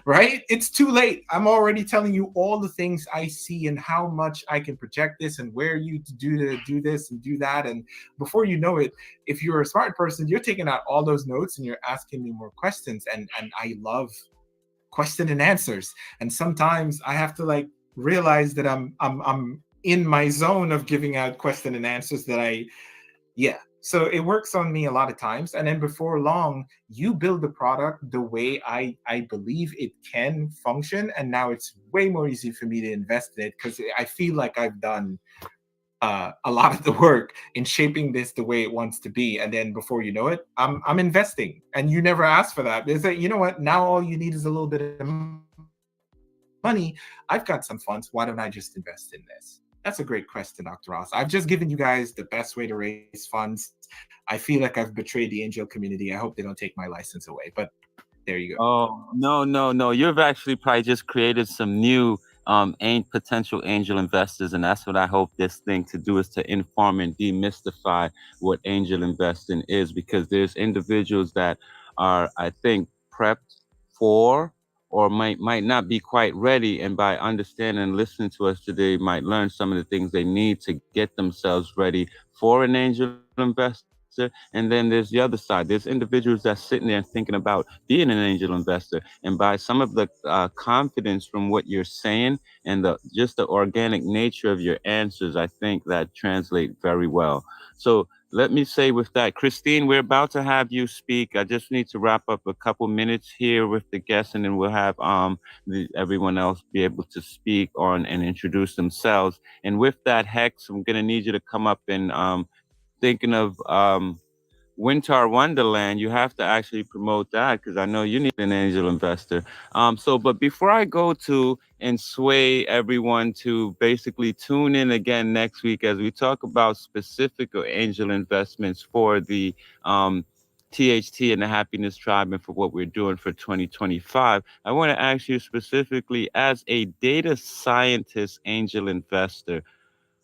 Right? It's too late. I'm already telling you all the things I see and how much I can project this and where you to do this and do that. And before you know it, if you're a smart person, you're taking out all those notes and you're asking me more questions. And I love question and answers. And sometimes I have to like realize that I'm in my zone of giving out question and answers yeah. So it works on me a lot of times. And then before long, you build the product the way I believe it can function. And now it's way more easy for me to invest in it, because I feel like I've done a lot of the work in shaping this the way it wants to be. And then before you know it, I'm investing. And you never asked for that. They say, you know what, now all you need is a little bit of money. I've got some funds. Why don't I just invest in this? That's a great question, Dr. Ross. I've just given you guys the best way to raise funds. I feel like I've betrayed the angel community. I hope they don't take my license away, but there you go. Oh, no. You've actually probably just created some new potential angel investors, and that's what I hope this thing to do, is to inform and demystify what angel investing is, because there's individuals that are, I think, prepped for or might not be quite ready, and by understanding and listening to us today might learn some of the things they need to get themselves ready for an angel investor. And then there's the other side. There's individuals that's sitting there thinking about being an angel investor, and by some of the confidence from what you're saying and just the organic nature of your answers, I think that translate very well. So let me say with that, Christine, we're about to have you speak. I just need to wrap up a couple minutes here with the guests, and then we'll have everyone else be able to speak on and introduce themselves. And with that, Hex, I'm gonna need you to come up and thinking of Winter Wonderland. You have to actually promote that, because I know you need an angel investor. But before I go to and sway everyone to basically tune in again next week as we talk about specific angel investments for the THT and the Happiness Tribe and for what we're doing for 2025, I want to ask you specifically, as a data scientist angel investor,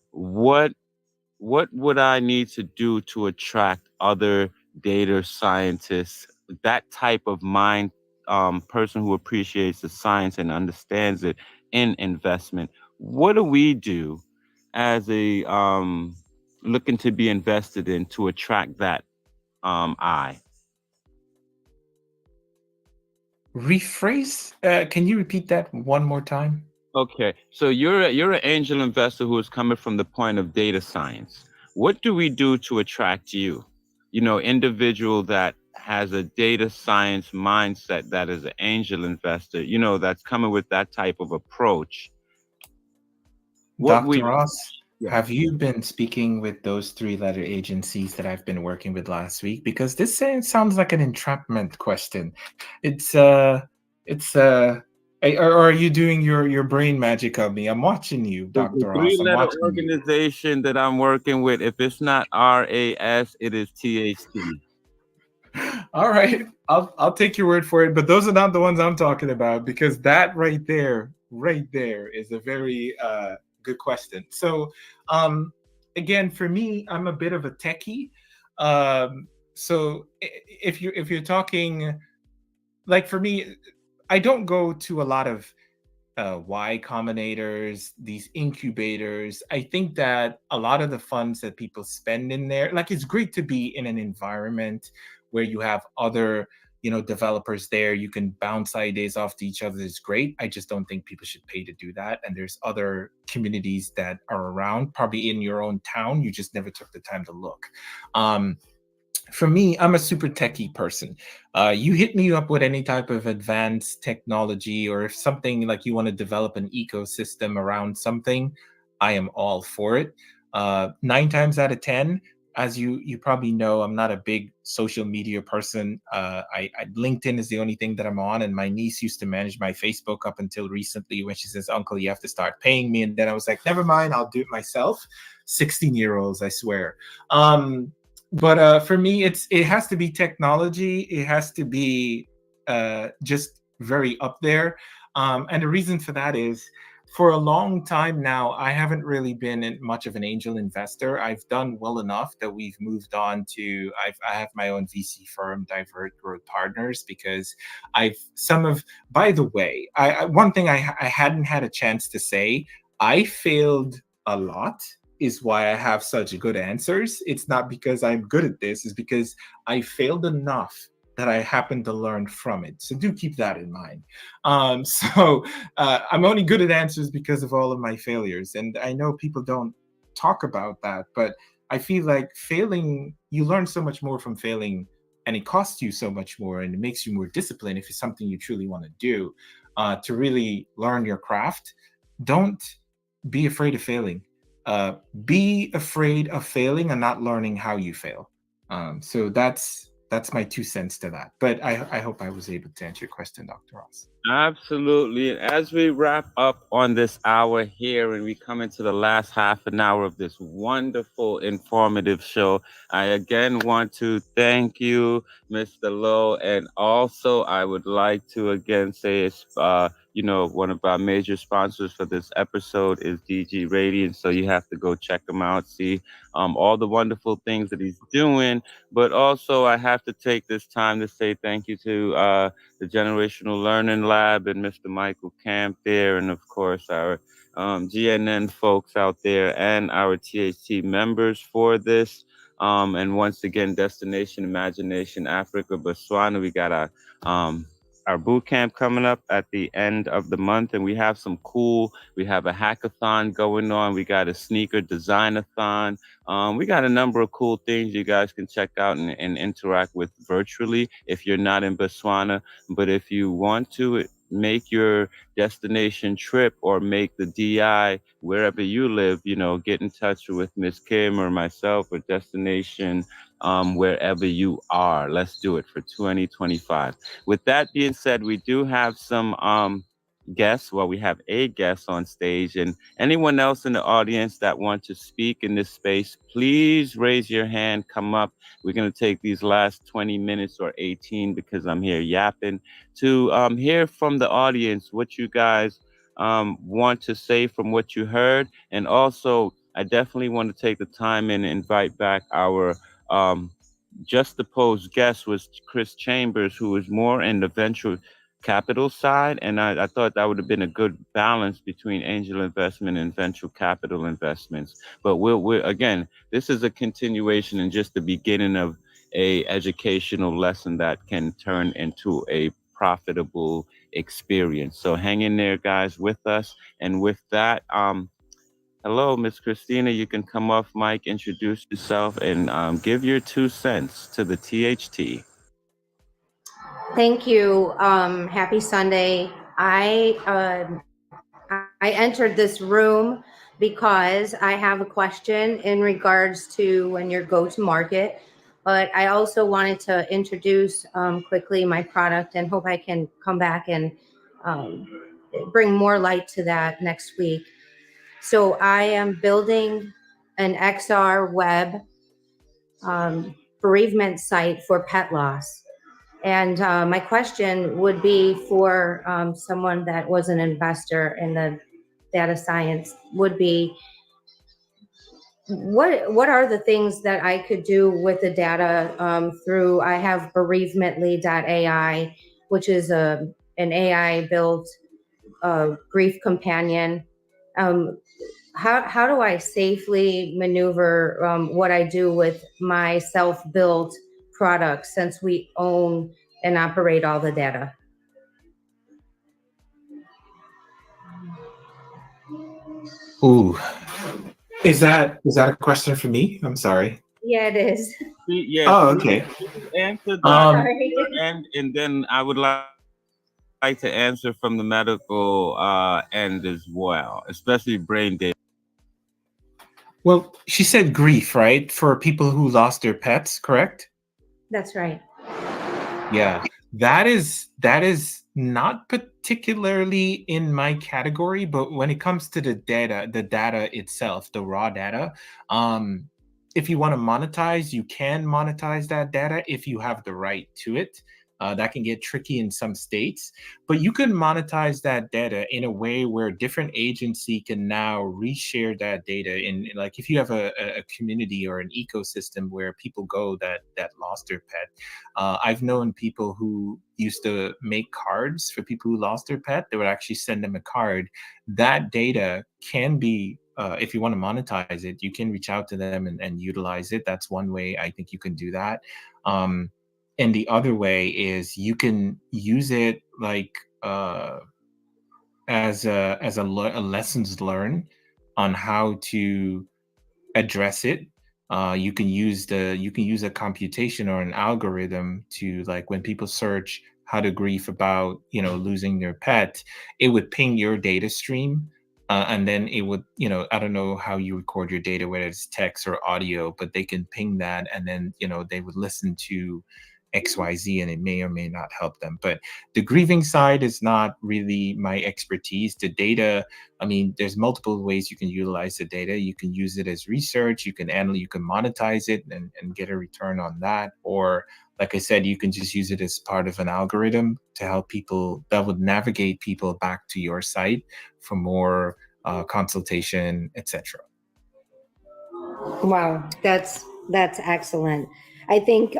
what would I need to do to attract other data scientists, that type of mind person who appreciates the science and understands it in investment? What do we do as a looking to be invested in to attract that eye? Rephrase, can you repeat that one more time? Okay, so you're an angel investor who is coming from the point of data science. What do we do to attract you? You know, individual that has a data science mindset that is an angel investor, you know, that's coming with that type of approach. What Dr. we Ross, Yeah. have you been speaking with those three-letter agencies that I've been working with last week? Because this sounds like an entrapment question. Or are you doing your brain magic on me? I'm watching you, the Dr. Ross. I'm three-letter watching you. organization that I'm working with, if it's not RAS, it is THC. All right, I'll take your word for it, but those are not the ones I'm talking about, because that right there is a very good question. So, again, for me, I'm a bit of a techie. So if you're talking, like, for me, I don't go to a lot of Y Combinators, these incubators. I think that a lot of the funds that people spend in there, like, it's great to be in an environment where you have other, developers there. You can bounce ideas off to each other. It's great. I just don't think people should pay to do that. And there's other communities that are around, probably in your own town. You just never took the time to look. For me, I'm a super techie person. You hit me up with any type of advanced technology, or if something like you want to develop an ecosystem around something, I am all for it. 9 times out of 10, as you probably know, I'm not a big social media person. LinkedIn is the only thing that I'm on, and my niece used to manage my Facebook up until recently, when she says, "Uncle, you have to start paying me," and then I was like, "Never mind, I'll do it myself." 16-year-olds, I swear. But for me, it has to be technology. It has to be just very up there. And the reason for that is, for a long time now, I haven't really been much of an angel investor. I've done well enough that we've moved on to, I have my own VC firm, Divert Growth Partners, because by the way, one thing I hadn't had a chance to say, I failed a lot, is why I have such good answers. It's not because I'm good at this, it's because I failed enough that I happen to learn from it. So do keep that in mind. I'm only good at answers because of all of my failures. And I know people don't talk about that, but I feel like failing, you learn so much more from failing, and it costs you so much more, and it makes you more disciplined if it's something you truly want to do, to really learn your craft. Don't be afraid of failing. Be afraid of failing and not learning how you fail. So that's my 2 cents to that. But I hope I was able to answer your question, Dr. Ross. Absolutely. And as we wrap up on this hour here and we come into the last half an hour of this wonderful, informative show, I again want to thank you, Mr. Lowe. And also, I would like to again say, one of our major sponsors for this episode is DG Radiant. So you have to go check him out, see all the wonderful things that he's doing. But also, I have to take this time to say thank you to the Generational Learning Lab and Mr. Michael Camp there, and of course our GNN folks out there and our THT members for this. And once again, Destination Imagination Africa, Botswana. We got our boot camp coming up at the end of the month, and we have we have a hackathon going on. We got a sneaker design-a-thon. We got a number of cool things you guys can check out and interact with virtually if you're not in Botswana. But if you want to make your destination trip or make the DI wherever you live, get in touch with Miss Kim or myself or Destination wherever you are. Let's do it for 2025. With that being said, we do have some guests. Well, we have a guest on stage, and anyone else in the audience that want to speak in this space, please raise your hand, come up. We're going to take these last 20 minutes or 18, because I'm here yapping, to hear from the audience what you guys want to say from what you heard. And also, I definitely want to take the time and invite back our just the post guest was Chris Chambers, who was more in the venture capital side. And I thought that would have been a good balance between angel investment and venture capital investments. But we're again, this is a continuation and just the beginning of a educational lesson that can turn into a profitable experience. So hang in there, guys, with us. And with that, hello, Miss Christina. You can come off mic, introduce yourself, and give your 2 cents to the THT. Thank you. Happy Sunday. I entered this room because I have a question in regards to when you're go to market, but I also wanted to introduce quickly my product and hope I can come back and um, bring more light to that next week. So I am building an XR web bereavement site for pet loss. And my question would be for someone that was an investor in the data science would be, what are the things that I could do with the data through, I have bereavemently.ai, which is an AI built grief companion. How do I safely maneuver what I do with my self-built products since we own and operate all the data? Ooh, is that a question for me? I'm sorry. Yeah, it is. Yes. Oh, okay. Answer that, Sorry. and then I would like to answer from the medical end as well, especially brain data. Well, she said grief, right? For people who lost their pets, correct? That's right. Yeah, that is not particularly in my category, but when it comes to the data itself, the raw data, if you want to monetize, you can monetize that data if you have the right to it. That can get tricky in some states, but you can monetize that data in a way where a different agency can now reshare that data in, like, if you have a community or an ecosystem where people go that lost their pet. I've known people who used to make cards for people who lost their pet. They would actually send them a card. That data can be, if you want to monetize it, you can reach out to them and utilize it. That's one way I think you can do that. And the other way is you can use it like as a lessons learned on how to address it. You can use a computation or an algorithm to, like, when people search how to grieve about losing their pet, it would ping your data stream. And then it would, I don't know how you record your data, whether it's text or audio, but they can ping that, and then they would listen to XYZ, and it may or may not help them. But the grieving side is not really my expertise. The data, I mean, there's multiple ways you can utilize the data. You can use it as research, you can monetize it and get a return on that. Or, like I said, you can just use it as part of an algorithm to help people, that would navigate people back to your site for more consultation, etc. Wow, that's excellent. I think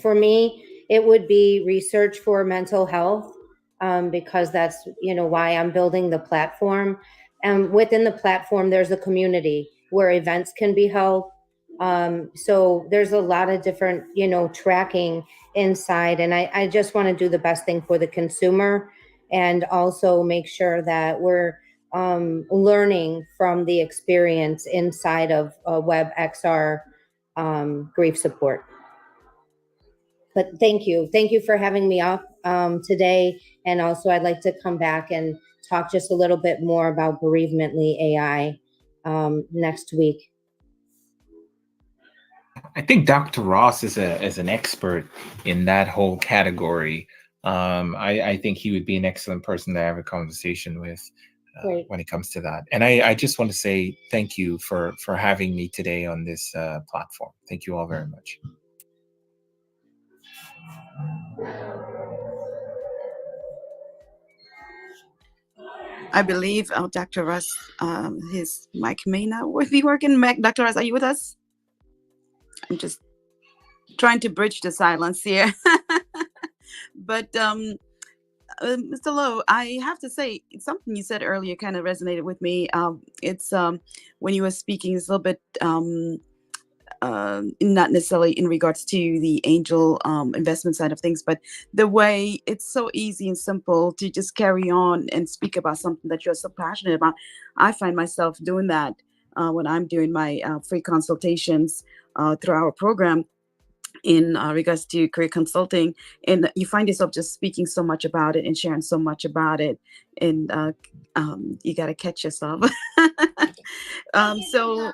for me, it would be research for mental health, because that's why I'm building the platform. And within the platform, there's a community where events can be held. So there's a lot of different tracking inside, and I just want to do the best thing for the consumer, and also make sure that we're learning from the experience inside of WebXR grief support. But thank you for having me up today. And also I'd like to come back and talk just a little bit more about Bereavemently AI next week. I think Dr. Ross is an expert in that whole category. I think he would be an excellent person to have a conversation with when it comes to that. And I just want to say thank you for having me today on this platform. Thank you all very much. I believe Dr. Russ, his mic may not be working. Dr. Russ, are you with us? I'm just trying to bridge the silence here. But Mr. Lowe, I have to say, something you said earlier kind of resonated with me. It's when you were speaking, it's a little bit not necessarily in regards to the angel investment side of things, but the way it's so easy and simple to just carry on and speak about something that you're so passionate about. I find myself doing that when I'm doing my free consultations through our program in regards to career consulting, and you find yourself just speaking so much about it and sharing so much about it, and you got to catch yourself. So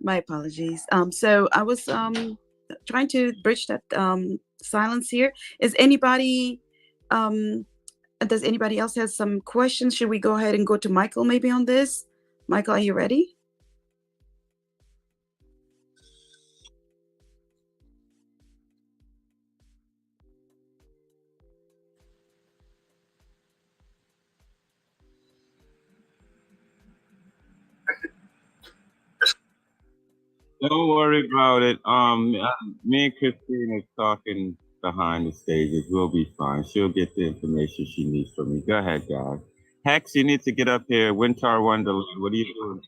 my apologies. So I was trying to bridge that silence here. Is anybody does anybody else have some questions? Should we go ahead and go to Michael maybe on this? Michael, are you ready? Don't worry about it. Me and Christine is talking behind the stages. We'll be fine. She'll get the information she needs from me. Go ahead, guys. Hex, you need to get up here. Winter Wonderland. What are you doing?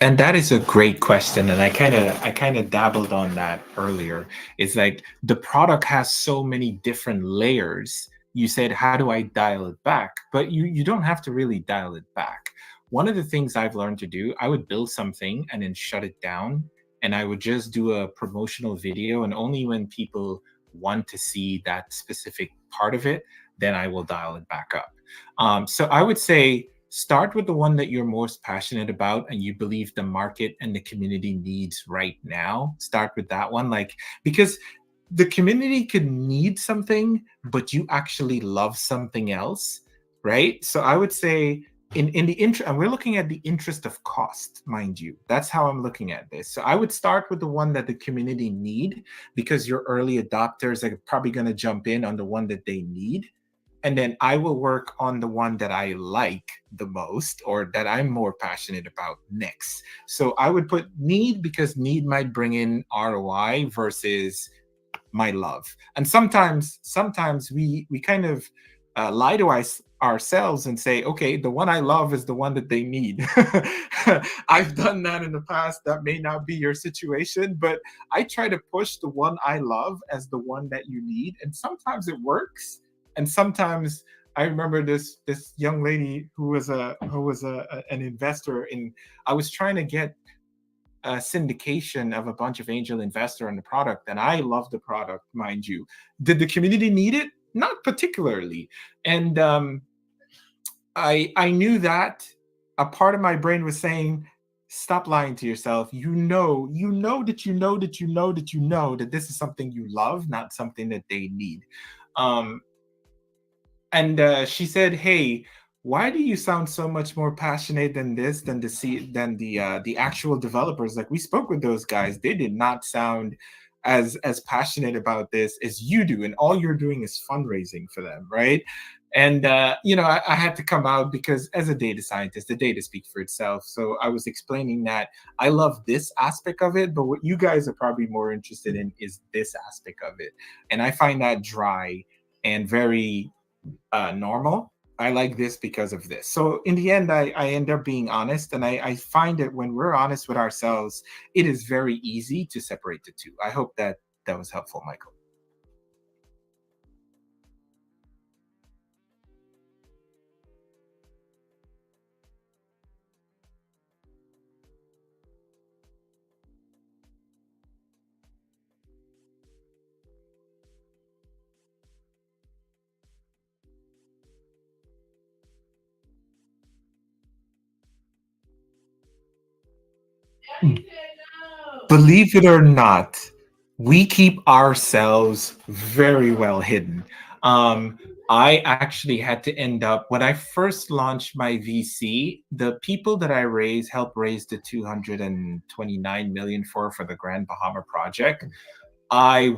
And that is a great question, and I kind of dabbled on that earlier. It's like the product has so many different layers. You said, how do I dial it back? But you don't have to really dial it back. One of the things I've learned to do, I would build something and then shut it down, and I would just do a promotional video, and only when people want to see that specific part of it, then I will dial it back up. So I would say start with the one that you're most passionate about and you believe the market and the community needs right now. Start with that one, like, because the community could need something, but you actually love something else, right? So I would say in the interest, and we're looking at the interest of cost, mind you. That's how I'm looking at this. So I would start with the one that the community need, because your early adopters are probably going to jump in on the one that they need. And then I will work on the one that I like the most or that I'm more passionate about next. So I would put need, because need might bring in ROI versus my love. And sometimes we kind of lie to ourselves and say, okay, the one I love is the one that they need. I've done that in the past. That may not be your situation, but I try to push the one I love as the one that you need. And sometimes it works. And sometimes I remember this young lady who was an investor in. I was trying to get syndication of a bunch of angel investor on the product, and I love the product, mind you. Did the community need it? Not particularly. And I knew that a part of my brain was saying, stop lying to yourself. You know that this is something you love, not something that they need. And she said, "Hey, why do you sound so much more passionate than this, than the actual developers? Like, we spoke with those guys; they did not sound as passionate about this as you do, and all you're doing is fundraising for them, right?" And I had to come out because, as a data scientist, the data speaks for itself. So I was explaining that I love this aspect of it, but what you guys are probably more interested in is this aspect of it, and I find that dry and very normal. I like this because of this. So in the end, I end up being honest, and I find that when we're honest with ourselves, it is very easy to separate the two. I hope that was helpful, Michael. Believe it or not, we keep ourselves very well hidden. I actually had to end up, when I first launched my VC, the people that I helped raise the 229 million for the Grand Bahama Project, I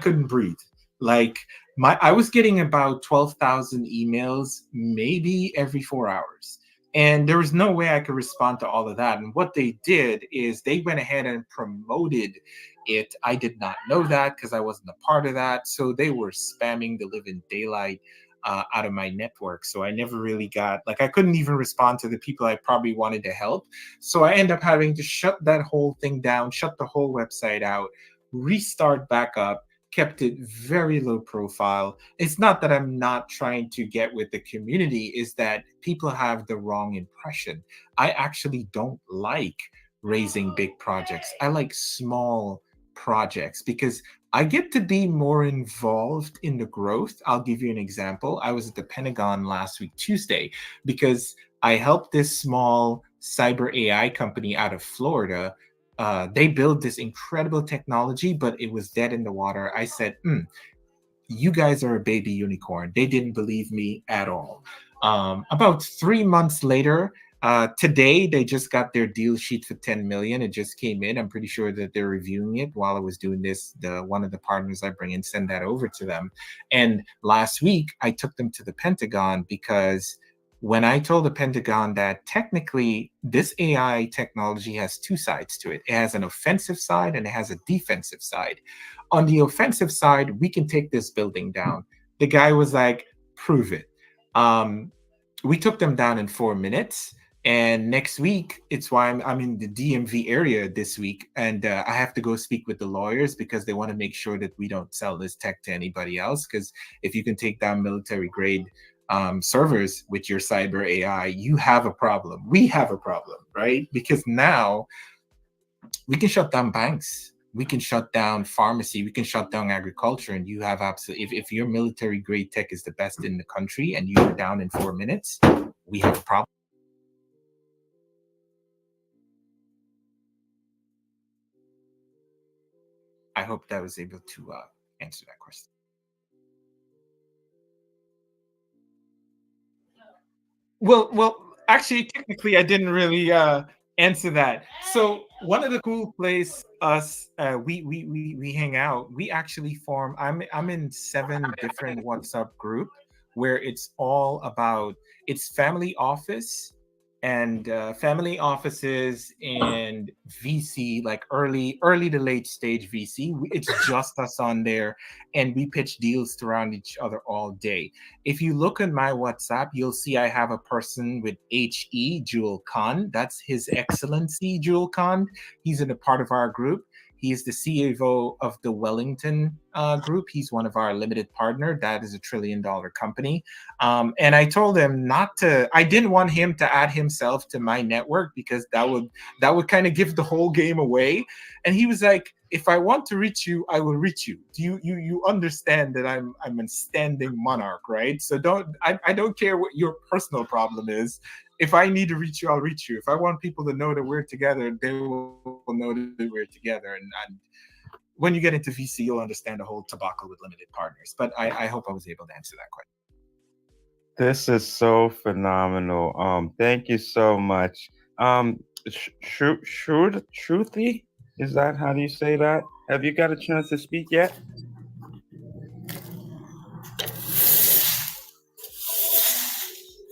couldn't breathe. Like, I was getting about 12,000 emails maybe every 4 hours. And there was no way I could respond to all of that. And what they did is they went ahead and promoted it. I did not know that because I wasn't a part of that. So they were spamming the living daylight out of my network. So I never really got, I couldn't even respond to the people I probably wanted to help. So I ended up having to shut that whole thing down, shut the whole website out, restart back up, kept it very low profile. It's not that I'm not trying to get with the community, is that people have the wrong impression. I actually don't like raising big projects. I like small projects because I get to be more involved in the growth. I'll give you an example. I was at the Pentagon last week, Tuesday, because I helped this small cyber AI company out of Florida. They built this incredible technology, but it was dead in the water. I said, you guys are a baby unicorn. They didn't believe me at all. About 3 months later, today, they just got their deal sheet for 10 million. It just came in. I'm pretty sure that they're reviewing it while I was doing this. One of the partners I bring in send that over to them. And last week, I took them to the Pentagon because when I told the Pentagon that technically this AI technology has two sides to it. It has an offensive side and it has a defensive side. On the offensive side, we can take this building down. The guy was like, prove it. We took them down in 4 minutes. And next week, it's why I'm in the DMV area this week. And I have to go speak with the lawyers because they want to make sure that we don't sell this tech to anybody else. Because if you can take down military grade servers with your cyber AI, you have a problem. We have a problem, right? Because now we can shut down banks. We can shut down pharmacy. We can shut down agriculture. And you have absolutely, if your military grade tech is the best in the country and you're down in 4 minutes, we have a problem. I hope that was able to answer that question. Well, actually, technically, I didn't really answer that. So one of the cool places we hang out. We actually form. I'm in 7 different WhatsApp group where it's all about family office and family offices and VC, like early to late stage VC. It's just us on there, and we pitch deals around each other all day. If you look at my WhatsApp, you'll see I have a person with HE, Jewel Khan. That's His Excellency Jewel Khan. He's in a part of our group. He is the CEO of the Wellington Group. He's one of our limited partner. That is $1 trillion company. And I told him I didn't want him to add himself to my network because that would kind of give the whole game away. And he was like, if I want to reach you, I will reach you. Do you understand that I'm a standing monarch, right? So I don't care what your personal problem is. If I need to reach you, I'll reach you. If I want people to know that we're together, they will know that we're together. And when you get into VC, you'll understand the whole tobacco with limited partners. But I hope I was able to answer that question. This is so phenomenal. Thank you so much. Shruti, is that how do you say that? Have you got a chance to speak yet?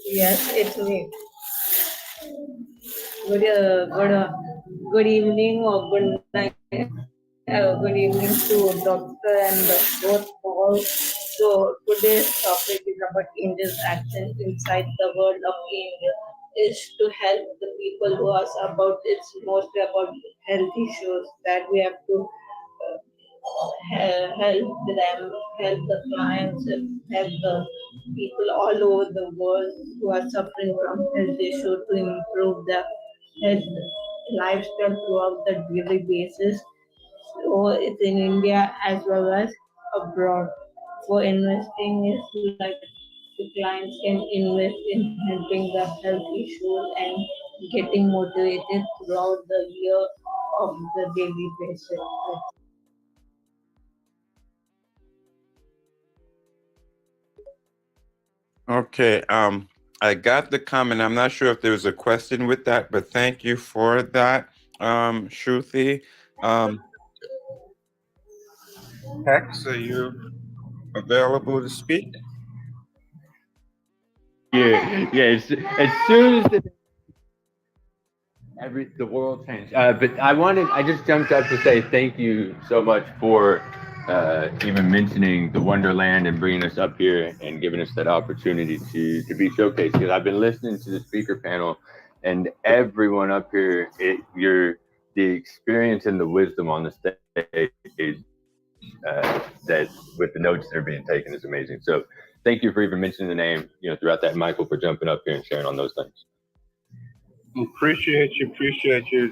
Yes, it's me. Good evening or good night. Good evening to doctor and both Paul. So today's topic is about Angels' action inside the world of Angel is to help the people who are about it's mostly about health issues that we have to help them, help the clients, help the people all over the world who are suffering from health issues to improve their health lifestyle throughout the daily basis. So it's in India as well as abroad. For investing is like the clients can invest in helping the health issues and getting motivated throughout the year of the daily basis. Okay, I got the comment. I'm not sure if there was a question with that, but thank you for that, Shruti. Hex, are you available to speak? Yeah. As soon as the world changed. But I just jumped up to say thank you so much for even mentioning the Wonderland and bringing us up here and giving us that opportunity to be showcased. Because I've been listening to the speaker panel, and everyone up here, the experience and the wisdom on the stage that with the notes that are being taken is amazing. So thank you for even mentioning the name, throughout that, Michael, for jumping up here and sharing on those things. Appreciate you.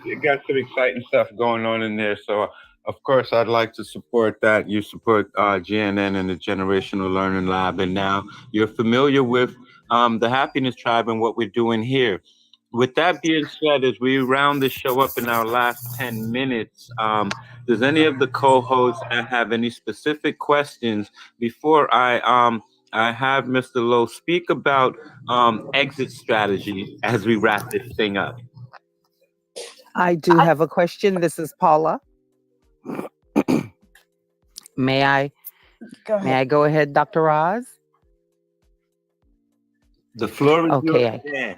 It got some exciting stuff going on in there. So, of course, I'd like to support that. You support GNN and the Generational Learning Lab. And now you're familiar with the Happiness Tribe and what we're doing here. With that being said, as we round the show up in our last 10 minutes, does any of the co-hosts have any specific questions before I have Mr. Lowe speak about exit strategy as we wrap this thing up? I do have a question. This is Paula. May I go ahead, Dr. Roz? The floor is okay. yours.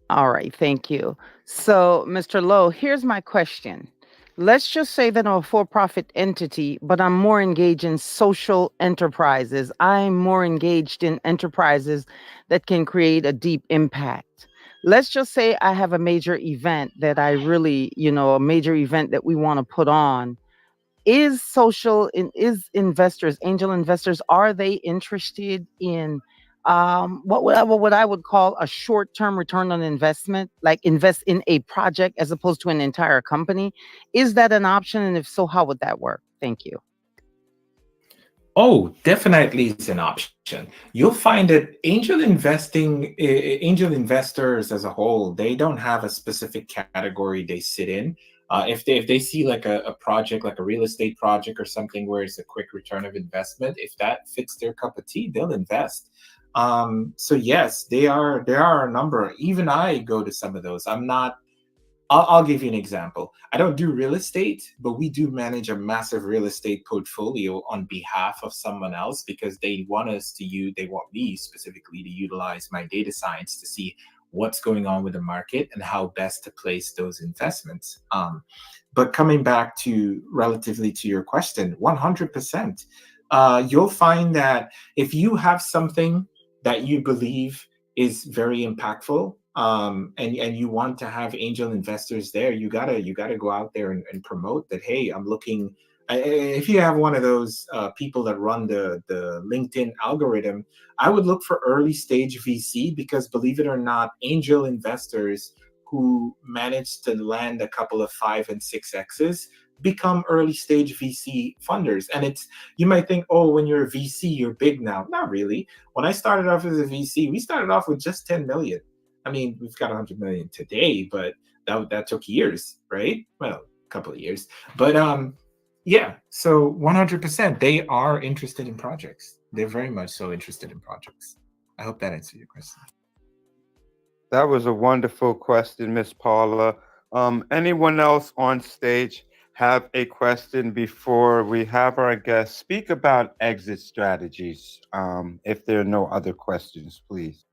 All right, thank you. So, Mr. Lowe, here's my question. Let's just say that I'm a for-profit entity, but I'm more engaged in social enterprises. I'm more engaged in enterprises that can create a deep impact. Let's just say I have a major event that I really, a major event that we want to put on. Is investors, angel investors, are they interested in what I would call a short-term return on investment, like invest in a project as opposed to an entire company? Is that an option? And if so, how would that work? Thank you. Oh, definitely it's an option. You'll find that angel investors as a whole, they don't have a specific category they sit in. If they see like a project, like a real estate project or something where it's a quick return of investment, if that fits their cup of tea, they'll invest. So yes, there are a number. Even I go to some of those. I'll give you an example. I don't do real estate, but we do manage a massive real estate portfolio on behalf of someone else because they want me specifically to utilize my data science to see what's going on with the market and how best to place those investments. But coming back relatively to your question, 100%, you'll find that if you have something that you believe is very impactful, and you want to have angel investors there, you gotta go out there and promote that. Hey, I'm looking. If you have one of those people that run the LinkedIn algorithm, I would look for early stage VC, because believe it or not, angel investors who manage to land a couple of 5 and 6Xs become early stage VC funders. And it's, you might think, oh, when you're a VC, you're big now. Not really. When I started off as a VC, we started off with just 10 million. I mean, we've got 100 million today, but that took years, right? Well, a couple of years. But yeah, so 100%, they are interested in projects. They're very much so interested in projects. I hope that answered your question. That was a wonderful question, Miss Paula. Anyone else on stage have a question before we have our guests speak about exit strategies? If there are no other questions, please.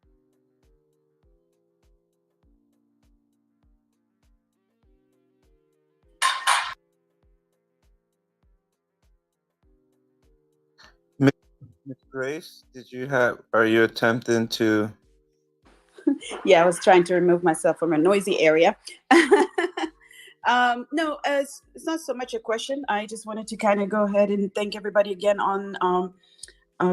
Miss Grace, are you attempting to? Yeah, I was trying to remove myself from a noisy area. No, it's not so much a question. I just wanted to kind of go ahead and thank everybody again on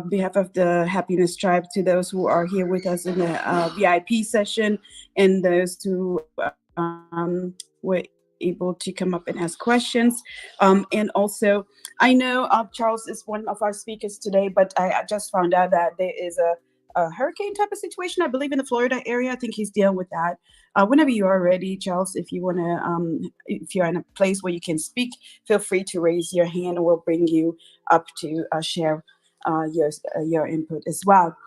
behalf of the Happiness Tribe, to those who are here with us in the VIP session, and those who were able to come up and ask questions. And also, I know Charles is one of our speakers today, but I just found out that there is a hurricane type of situation, I believe, in the Florida area. I think he's dealing with that. Whenever you are ready, Charles, if you want to, if you're in a place where you can speak, feel free to raise your hand, and we'll bring you up to share your input as well.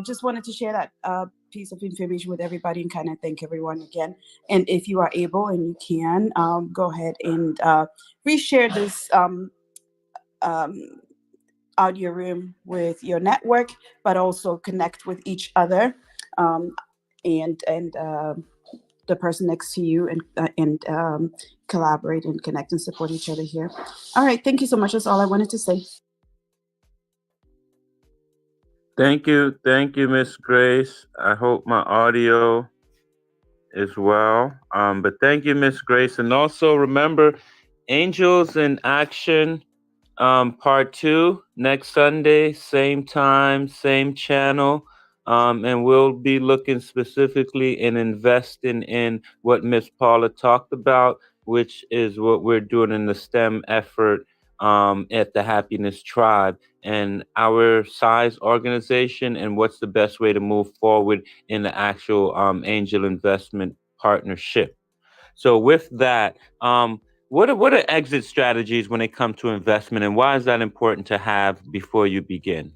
Just wanted to share that piece of information with everybody and kind of thank everyone again. And if you are able and you can, go ahead and reshare this audio room with your network, but also connect with each other and the person next to you, and collaborate and connect and support each other here. All right, thank you so much. That's all I wanted to say. Thank you, Miss Grace. I hope my audio is well. But thank you, Miss Grace, and also remember, Angels in Action, part 2 next Sunday, same time, same channel. And we'll be looking specifically and investing in what Miss Paula talked about, which is what we're doing in the STEM effort at the Happiness Tribe, and our size organization, and what's the best way to move forward in the actual angel investment partnership. So with that, what are exit strategies when it comes to investment, and why is that important to have before you begin?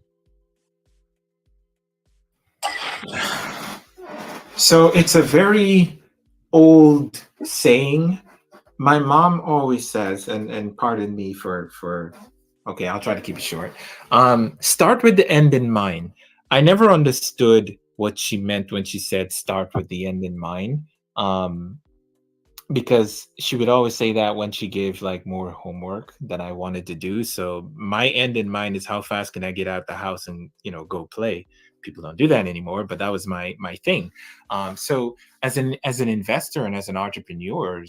So it's a very old saying. My mom always says, and pardon me for okay, I'll try to keep it short. Start with the end in mind. I never understood what she meant when she said start with the end in mind. Because she would always say that when she gave like more homework that I wanted to do. So my end in mind is how fast can I get out the house and, go play. People don't do that anymore, but that was my thing. So as an investor and as an entrepreneur,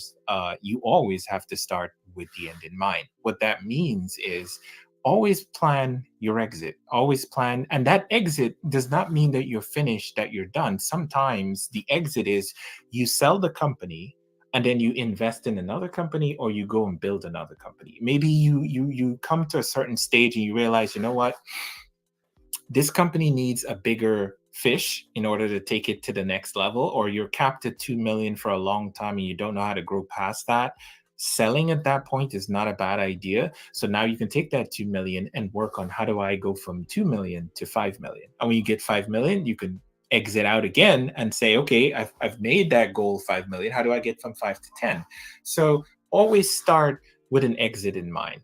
you always have to start with the end in mind. What that means is always plan your exit. Always plan, and that exit does not mean that you're finished, that you're done. Sometimes the exit is you sell the company, and then you invest in another company, or you go and build another company. Maybe you come to a certain stage and you realize, you know what? This company needs a bigger fish in order to take it to the next level, or you're capped at 2 million for a long time and you don't know how to grow past that. Selling at that point is not a bad idea. So now you can take that 2 million and work on, how do I go from 2 million to 5 million? And when you get 5 million, you can exit out again and say, okay, I've made that goal 5 million. How do I get from 5 to 10? So always start with an exit in mind.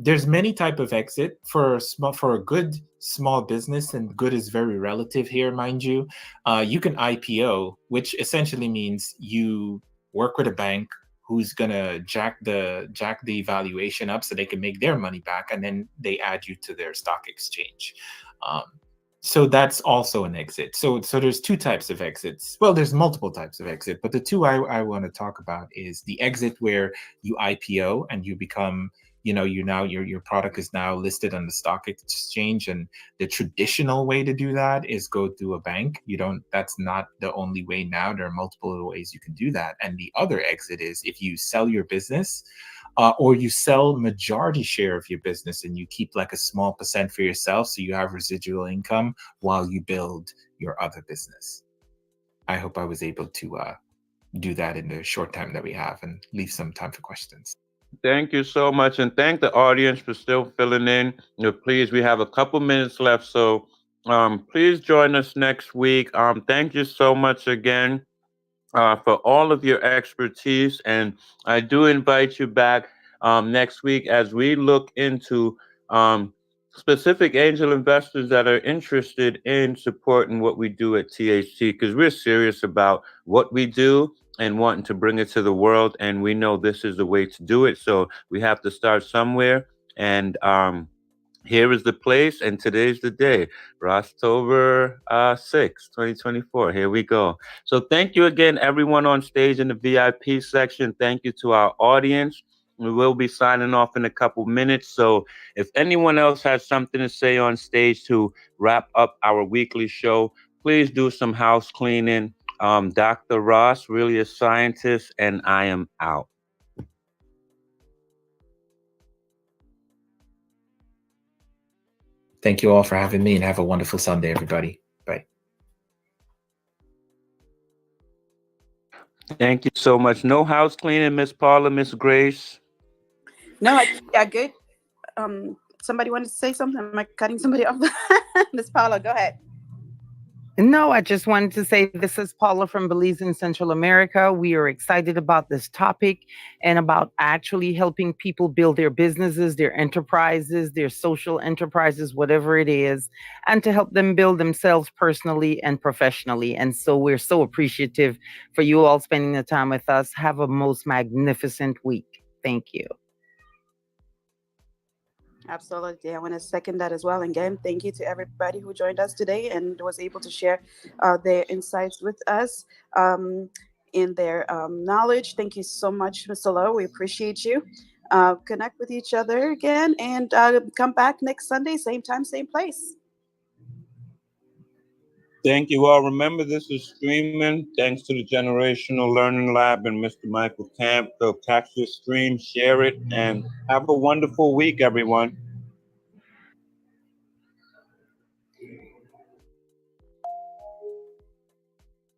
There's many type of exit for a good small business, and good is very relative here, mind you. You can IPO, which essentially means you work with a bank who's gonna jack the valuation up so they can make their money back, and then they add you to their stock exchange. So that's also an exit. So there's two types of exits. Well, there's multiple types of exit, but the two I want to talk about is the exit where you IPO and you become, your product is now listed on the stock exchange, and the traditional way to do that is go through a bank. That's not the only way now. There are multiple ways you can do that. And the other exit is if you sell your business, or you sell majority share of your business and you keep like a small percent for yourself, so you have residual income while you build your other business. I hope I was able to do that in the short time that we have and leave some time for questions. Thank you so much, and thank the audience for still filling in. Please, we have a couple minutes left, so please join us next week. Thank you so much again for all of your expertise, and I do invite you back next week as we look into specific angel investors that are interested in supporting what we do at THT, because we're serious about what we do and wanting to bring it to the world, and we know this is the way to do it. So we have to start somewhere, and here is the place, and today's the day, October 6, 2024. Here we go. So thank you again, everyone on stage in the VIP section. Thank you to our audience. We will be signing off in a couple minutes. So if anyone else has something to say on stage to wrap up our weekly show, please do some house cleaning. Dr. Ross, really a scientist, and I am out. Thank you all for having me, and have a wonderful Sunday, everybody. Bye. Thank you so much. No house cleaning, Miss Paula, Miss Grace. No, yeah, good. Somebody wanted to say something? Am I cutting somebody off? Miss Paula, go ahead. No, I just wanted to say this is Paula from Belize in Central America. We are excited about this topic and about actually helping people build their businesses, their enterprises, their social enterprises, whatever it is, and to help them build themselves personally and professionally. And so we're so appreciative for you all spending the time with us. Have a most magnificent week. Thank you. Absolutely. I want to second that as well. And again, thank you to everybody who joined us today and was able to share their insights with us in their knowledge. Thank you so much, Mr. Lowe. We appreciate you. Connect with each other again and come back next Sunday, same time, same place. Thank you all. Remember, this is streaming thanks to the Generational Learning Lab and Mr. Michael Camp. So catch this stream, share it, and have a wonderful week, everyone.